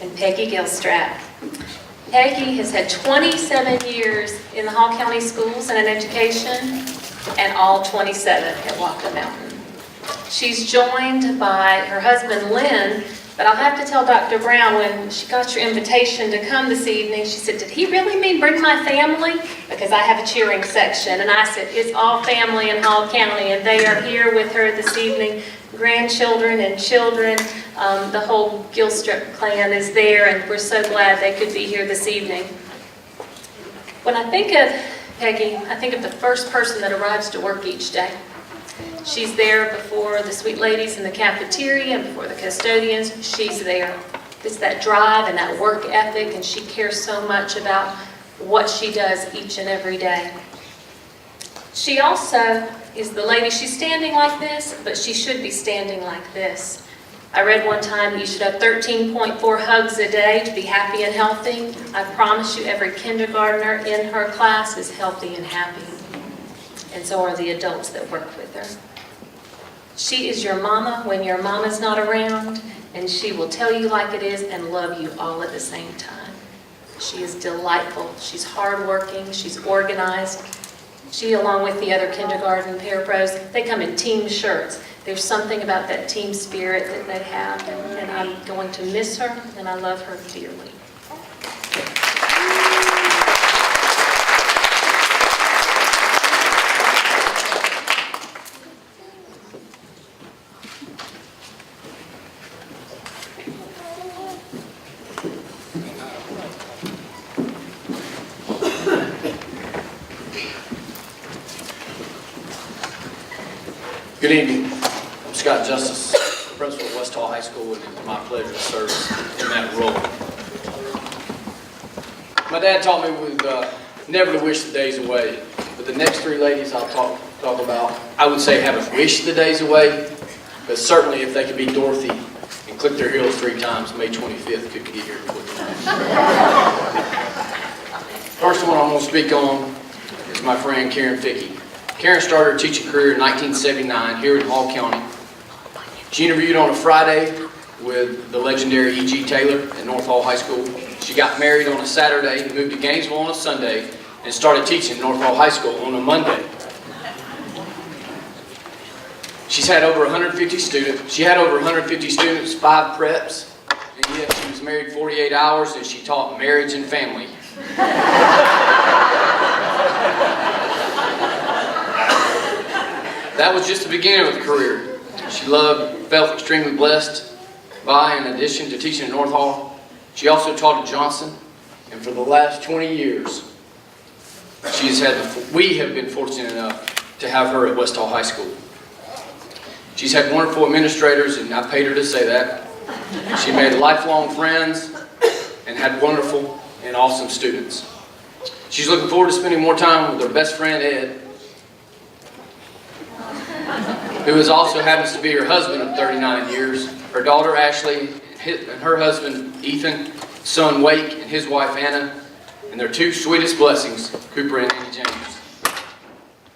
And Peggy Gilstrap. Peggy has had 27 years in the Hall County Schools and in education, and all 27 at Walker Mountain. She's joined by her husband, Lynn, but I'll have to tell Dr. Brown, when she got your invitation to come this evening, she said, did he really mean bring my family? Because I have a cheering section. And I said, it's all family in Hall County, and they are here with her this evening. Grandchildren and children, the whole Gilstrap clan is there, and we're so glad they could be here this evening. When I think of Peggy, I think of the first person that arrives to work each day. She's there before the sweet ladies in the cafeteria and before the custodians. She's there. It's that drive and that work ethic, and she cares so much about what she does each and every day. She also is the lady, she's standing like this, but she should be standing like this. I read one time that you should have 13.4 hugs a day to be happy and healthy. I promise you every kindergartner in her class is healthy and happy. And so are the adults that work with her. She is your mama when your mama's not around, and she will tell you like it is and love you all at the same time. She is delightful. She's hardworking. She's organized. She, along with the other kindergarten parapros, they come in team shirts. There's something about that team spirit that they have, and I'm going to miss her, and I love her dearly. Good evening. I'm Scott Justice, principal of West Hall High School, and it's my pleasure to serve in that role. My dad taught me never to wish the days away, but the next three ladies I'll talk about, I would say haven't wished the days away, but certainly if they could be Dorothy and click their heels 3 times, May 25th could get here quickly. First one I'm going to speak on is my friend Karen Fickey. Karen started her teaching career in 1979 here in Hall County. She interviewed on a Friday with the legendary E.G. Taylor at North Hall High School. She got married on a Saturday, moved to Gainesville on a Sunday, and started teaching at North Hall High School on a Monday. She's had over 150 students. She had over 150 students, 5 preps, and yet she was married 48 hours and she taught marriage and family. That was just the beginning of her career. She felt extremely blessed by, in addition to teaching at North Hall, she also taught at Johnson, and for the last 20 years, we have been fortunate enough to have her at West Hall High School. She's had wonderful administrators, and I paid her to say that. She made lifelong friends and had wonderful and awesome students. She's looking forward to spending more time with her best friend, Ed, who also happens to be her husband of 39 years, her daughter Ashley, and her husband Ethan, son Wake, and his wife Anna, and their 2 sweetest blessings, Cooper and Andy James.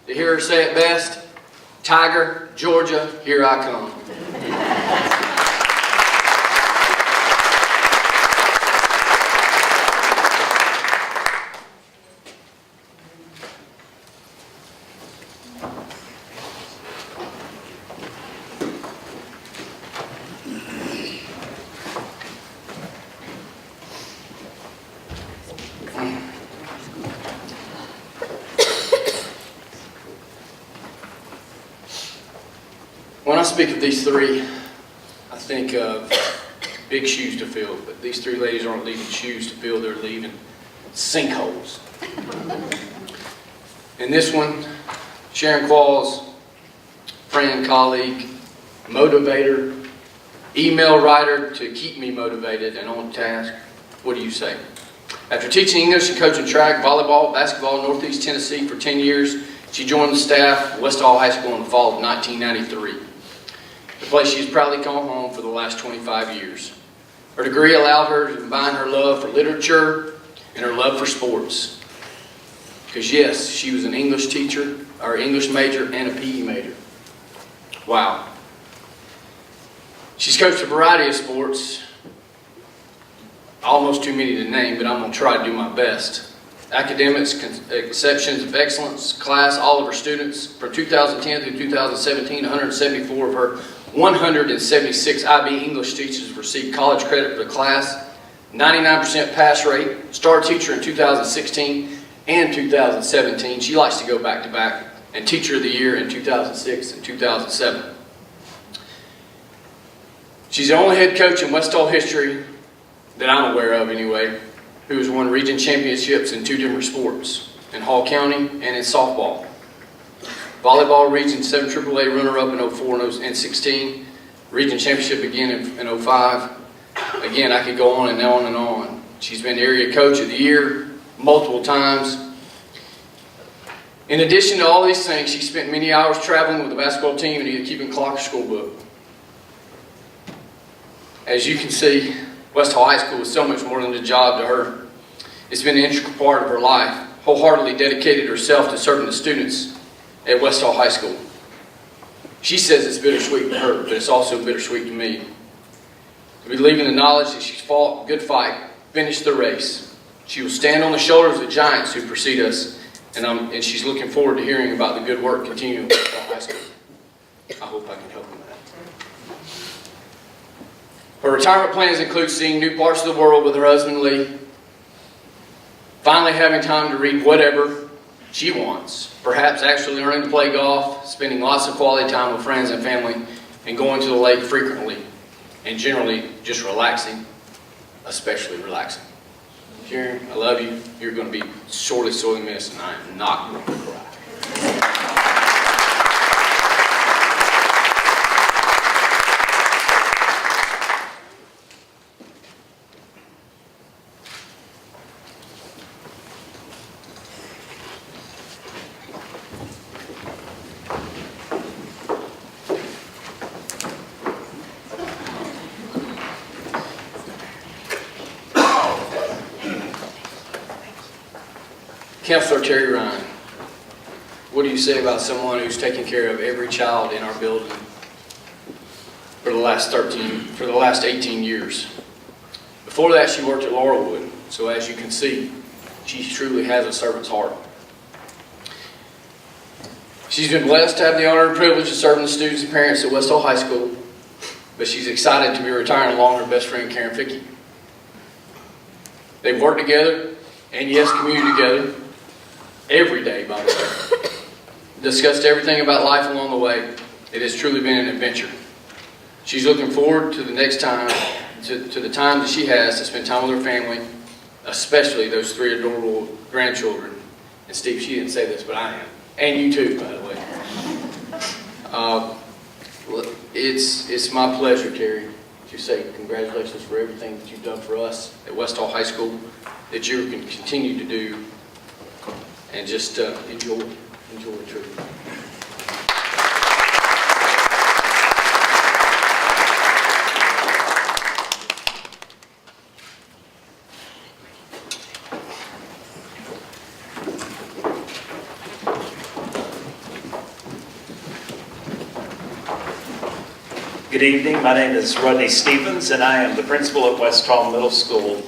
To hear her say it best, Tiger, Georgia, here I come. When I speak of these 3, I think of big shoes to fill, but these three ladies aren't leaving shoes to fill, they're leaving sinkholes. And this one, Sharon Qualls, friend, colleague, motivator, email writer to keep me motivated and on task. What do you say? After teaching English and coaching track, volleyball, basketball in Northeast Tennessee for 10 years, she joined the staff at West Hall High School in the fall of 1993. The place she's proudly called home for the last 25 years. Her degree allowed her to combine her love for literature and her love for sports. Because yes, she was an English teacher, or English major, and a PE major. Wow. She's coached a variety of sports, almost too many to name, but I'm going to try to do my best. Academics, Exceptions of Excellence class, all of her students, from 2010 through 2017, 174 of her 176 IB English teachers received college credit for the class, 99% pass rate, star teacher in 2016 and 2017. She likes to go back to back, and Teacher of the Year in 2006 and 2007. She's the only head coach in West Hall history that I'm aware of anyway, who has won region championships in 2 different sports, in Hall County and in softball. Volleyball Region 7 AAA runner-up in 04 and 16, region championship again in 05. Again, I could go on and on and on. She's been area coach of the year multiple times. In addition to all these things, she spent many hours traveling with the basketball team and either keeping clock or school book. As you can see, West Hall High School is so much more than a job to her. It's been an integral part of her life, wholeheartedly dedicated herself to serving the students at West Hall High School. She says it's bittersweet to her, but it's also bittersweet to me. To be leaving the knowledge that she's fought a good fight, finished the race. She will stand on the shoulders of giants who precede us, and she's looking forward to hearing about the good work continuing at West Hall High School. I hope I can help in that. Her retirement plans include seeing new parts of the world with her husband Lee, finally having time to read whatever she wants, perhaps actually learning to play golf, spending lots of quality time with friends and family, and going to the lake frequently, and generally just relaxing, especially relaxing. Sharon, I love you. You're going to be sorely, sorely missed, and I am not going to cry. Counselor Terry Ryan, what do you say about someone who's taken care of every child in our building for the last 18 years? Before that, she worked at Laurelwood, so as you can see, she truly has a servant's heart. She's been blessed to have the honor and privilege of serving the students and parents at West Hall High School, but she's excited to be retiring along with her best friend, Karen Fickey. They've worked together, and yes, commuted together, every day, by the way. Discussed everything about life along the way. It has truly been an adventure. She's looking forward to the next time, to the time that she has to spend time with her family, especially those 3 adorable grandchildren. And Steve, she didn't say this, but I am. And you too, by the way. It's my pleasure, Terry, to say congratulations for everything that you've done for us at West Hall High School, that you can continue to do, and just enjoy the trip. Good evening. My name is Rodney Stevens, and I am the principal at West Hall Middle School.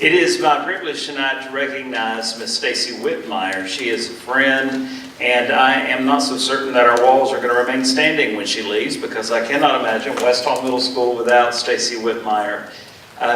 It is my privilege tonight to recognize Miss Stacy Whitmire. She is a friend, and I am not so certain that our walls are going to remain standing when she leaves, because I cannot imagine West Hall Middle School without Stacy Whitmire.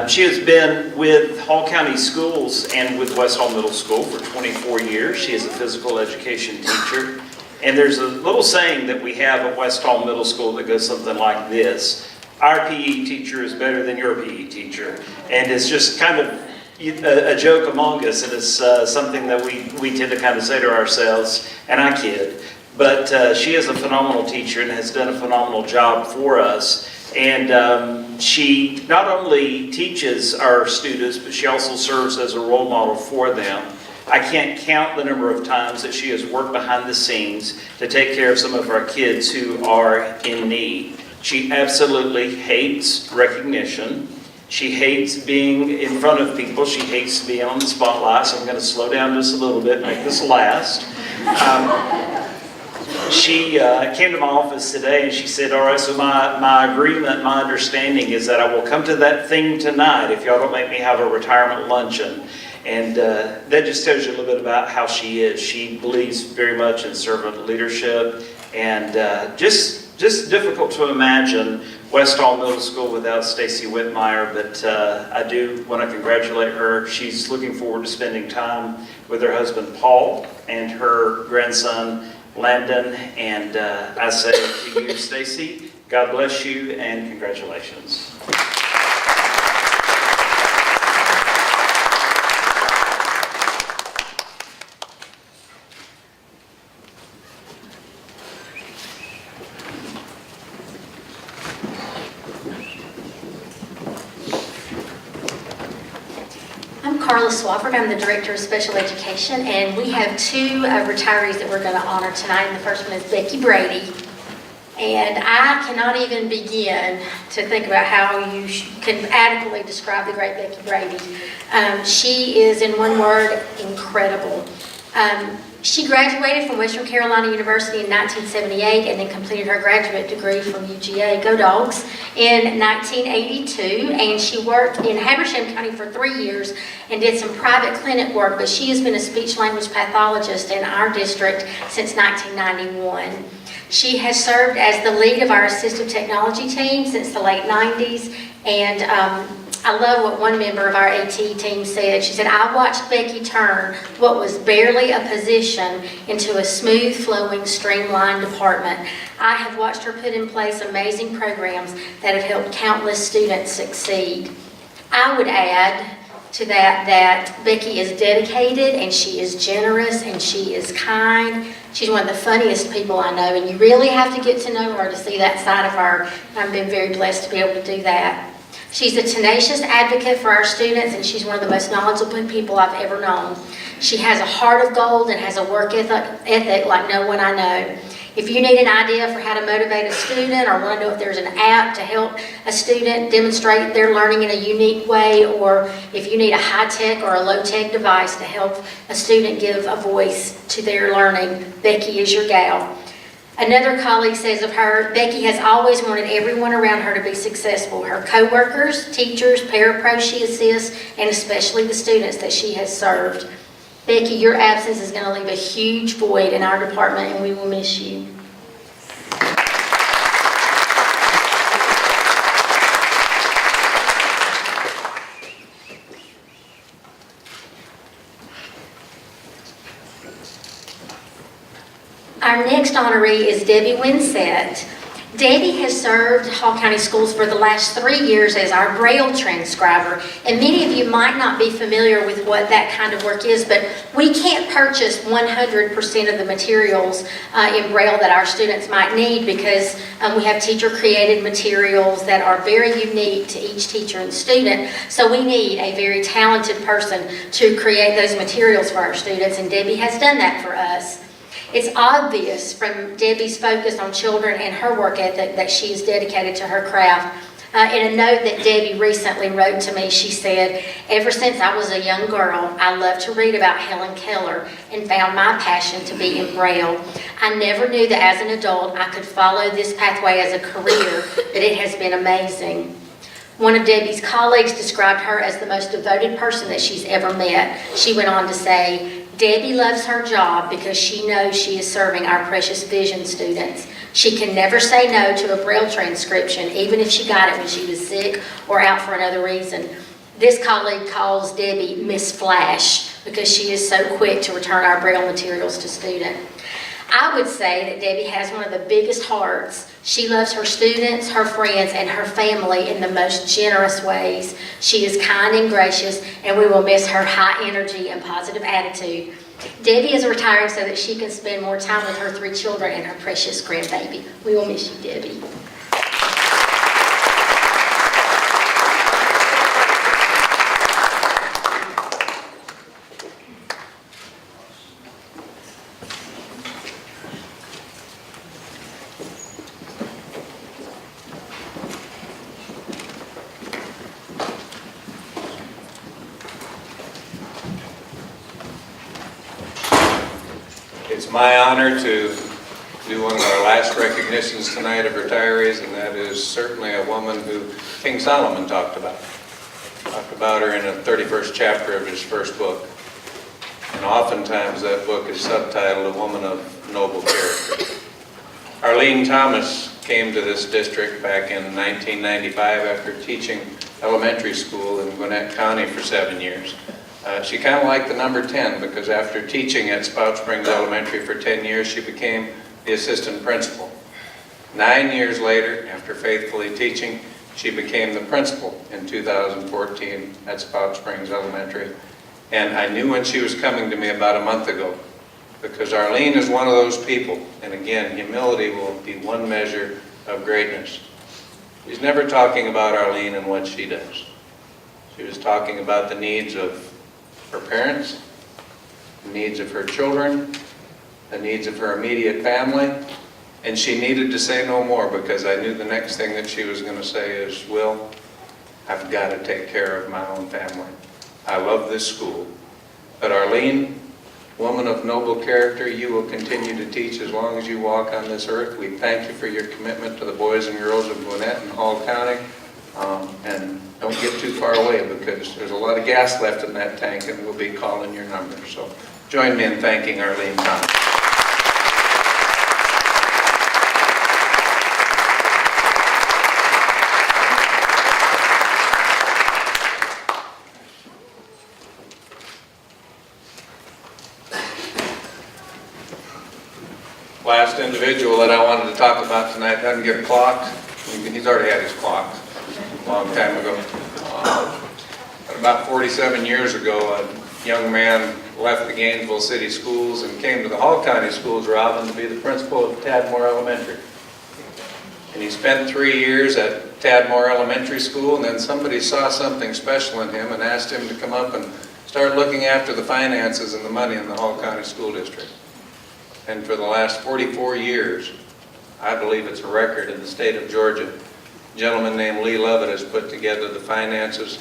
She has been with Hall County Schools and with West Hall Middle School for 24 years. She is a physical education teacher. And there's a little saying that we have at West Hall Middle School that goes something like this: our PE teacher is better than your PE teacher. And it's just kind of a joke among us, and it's something that we tend to kind of say to ourselves, and I kid. But she is a phenomenal teacher and has done a phenomenal job for us. And she not only teaches our students, but she also serves as a role model for them. I can't count the number of times that she has worked behind the scenes to take care of some of our kids who are in need. She absolutely hates recognition. She hates being in front of people. She hates being on the spotlight, so I'm going to slow down just a little bit, make this last. She came to my office today and she said, all right, so my agreement, my understanding is that I will come to that thing tonight if y'all don't make me have a retirement luncheon. And that just tells you a little bit about how she is. She believes very much in servant leadership, and just difficult to imagine West Hall Middle School without Stacy Whitmire, but I do want to congratulate her. She's looking forward to spending time with her husband Paul and her grandson Landon, and I say to you, Stacy, God bless you and congratulations. Carla Swafford. I'm the Director of Special Education, and we have two retirees that we're going to honor tonight. And the first one is Becky Brady. And I cannot even begin to think about how you can adequately describe the great Becky Brady. She is, in one word, incredible. She graduated from Western Carolina University in 1978 and then completed her graduate degree from UGA, go Dogs, in 1982. And she worked in Habersham County for 3 years and did some private clinic work, but she has been a speech-language pathologist in our district since 1991. She has served as the lead of our assistive technology team since the late 90s, and I love what one member of our AT team said. She said, I watched Becky turn what was barely a position into a smooth flowing, streamlined department. I have watched her put in place amazing programs that have helped countless students succeed. I would add to that Becky is dedicated and she is generous and she is kind. She's one of the funniest people I know, and you really have to get to know her to see that side of her. I've been very blessed to be able to do that. She's a tenacious advocate for our students, and she's one of the most knowledgeable people I've ever known. She has a heart of gold and has a work ethic like no one I know. If you need an idea for how to motivate a student or want to know if there's an app to help a student demonstrate their learning in a unique way, or if you need a high-tech or a low-tech device to help a student give a voice to their learning, Becky is your gal. Another colleague says of her, Becky has always wanted everyone around her to be successful. Her co-workers, teachers, parapros she assists, and especially the students that she has served. Becky, your absence is going to leave a huge void in our department, and we will miss you. Our next honoree is Debbie Winsett. Debbie has served Hall County Schools for the last 3 years as our Braille transcriber, and many of you might not be familiar with what that kind of work is, but we can't purchase 100% of the materials in Braille that our students might need, because we have teacher-created materials that are very unique to each teacher and student, so we need a very talented person to create those materials for our students, and Debbie has done that for us. It's obvious from Debbie's focus on children and her work ethic that she is dedicated to her craft. In a note that Debbie recently wrote to me, she said, ever since I was a young girl, I loved to read about Helen Keller and found my passion to be in Braille. I never knew that as an adult I could follow this pathway as a career, but it has been amazing. One of Debbie's colleagues described her as the most devoted person that she's ever met. She went on to say, Debbie loves her job because she knows she is serving our precious vision students. She can never say no to a Braille transcription, even if she got it when she was sick or out for another reason. This colleague calls Debbie Miss Flash because she is so quick to return our Braille materials to students. I would say that Debbie has one of the biggest hearts. She loves her students, her friends, and her family in the most generous ways. She is kind and gracious, and we will miss her high energy and positive attitude. Debbie is retiring so that she can spend more time with her 3 children and her precious grandbaby. We will miss you, Debbie. It's my honor to do one of our last recognitions tonight of retirees, and that is certainly a woman who King Solomon talked about. Talked about her in the 31st chapter of his first book. And oftentimes that book is subtitled A Woman of Noble Character. Arlene Thomas came to this district back in 1995 after teaching elementary school in Gwinnett County for 7 years. She kind of liked the number 10 because after teaching at Spout Springs Elementary for 10 years, she became the assistant principal. 9 years later, after faithfully teaching, she became the principal in 2014 at Spout Springs Elementary. And I knew when she was coming to me about a month ago, because Arlene is one of those people, and again, humility will be one measure of greatness. She's never talking about Arlene and what she does. She was talking about the needs of her parents, the needs of her children, the needs of her immediate family, and she needed to say no more because I knew the next thing that she was going to say is, Will, I've got to take care of my own family. I love this school. But Arlene, woman of noble character, you will continue to teach as long as you walk on this earth. We thank you for your commitment to the boys and girls of Gwinnett and Hall County. And don't get too far away because there's a lot of gas left in that tank and we'll be calling your number. So join me in thanking Arlene Thomas. Last individual that I wanted to talk about tonight doesn't get clocked. He's already had his clock a long time ago. About 47 years ago, a young man left the Gainesville City Schools and came to the Hall County Schools, Robin, to be the principal of Tadmore Elementary. And he spent 3 years at Tadmore Elementary School, and then somebody saw something special in him and asked him to come up and start looking after the finances and the money in the Hall County School District. And for the last 44 years, I believe it's a record in the state of Georgia, a gentleman named Lee Lovett has put together the finances.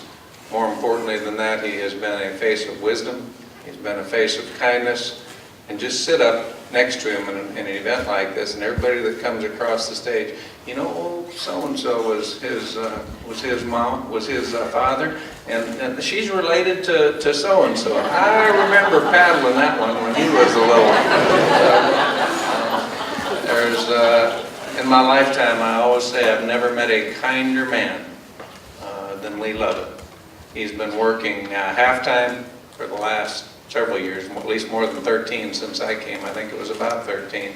More importantly than that, he has been a face of wisdom, he's been a face of kindness, and just sit up next to him in an event like this, and everybody that comes across the stage, you know, so-and-so was his mom, was his father, and she's related to so-and-so. I remember paddling that one when he was a little. In my lifetime, I always say I've never met a kinder man than Lee Lovett. He's been working half-time for the last several years, at least more than 13 since I came. I think it was about 13.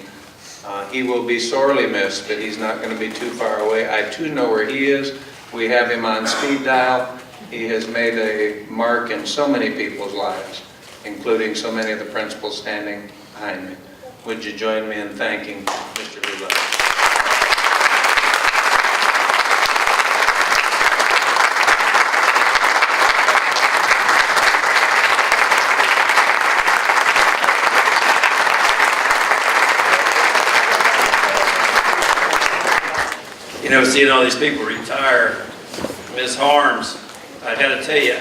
He will be sorely missed, but he's not going to be too far away. I too know where he is. We have him on speed dial. He has made a mark in so many people's lives, including so many of the principals standing behind me. Would you join me in thanking Mr. Lee Lovett? You know, seeing all these people retire, Ms. Harms, I got to tell you,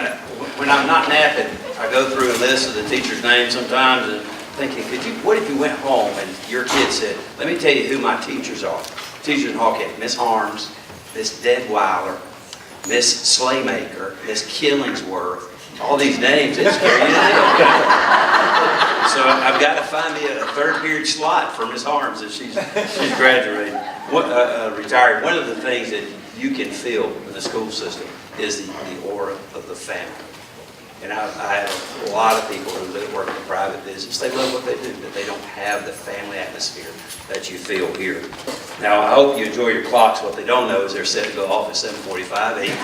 when I'm not napping, I go through a list of the teachers' names sometimes and thinking, what if you went home and your kid said, let me tell you who my teachers are. Teachers in Hawkeye, Ms. Harms, Ms. Deadweiler, Ms. Slaymaker, Ms. Killingsworth, all these names, it's scary to death. So I've got to find me a third period slot for Ms. Harms if she's graduating. Retired. One of the things that you can feel in the school system is the aura of the family. And I have a lot of people who work in the private business, they love what they do, but they don't have the family atmosphere that you feel here. Now, I hope you enjoy your clocks. What they don't know is they're set to go off at 7:45, 8:42,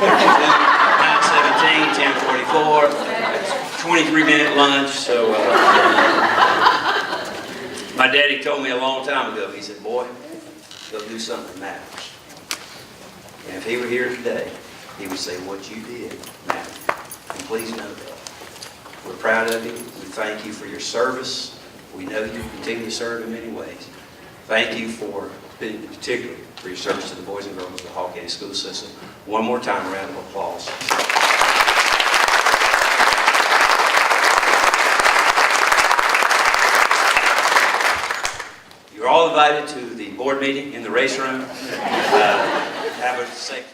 9:17, 10:44, 23-minute lunch, so. My daddy told me a long time ago, he said, boy, go do something that matters. And if he were here today, he would say, what you did mattered. And please know that. We're proud of you. We thank you for your service. We know you continue to serve in many ways. Thank you for, particularly, for your service to the boys and girls of the Hall County School System. One more time, a round of applause. You're all invited to the board meeting in the race room. Have a safe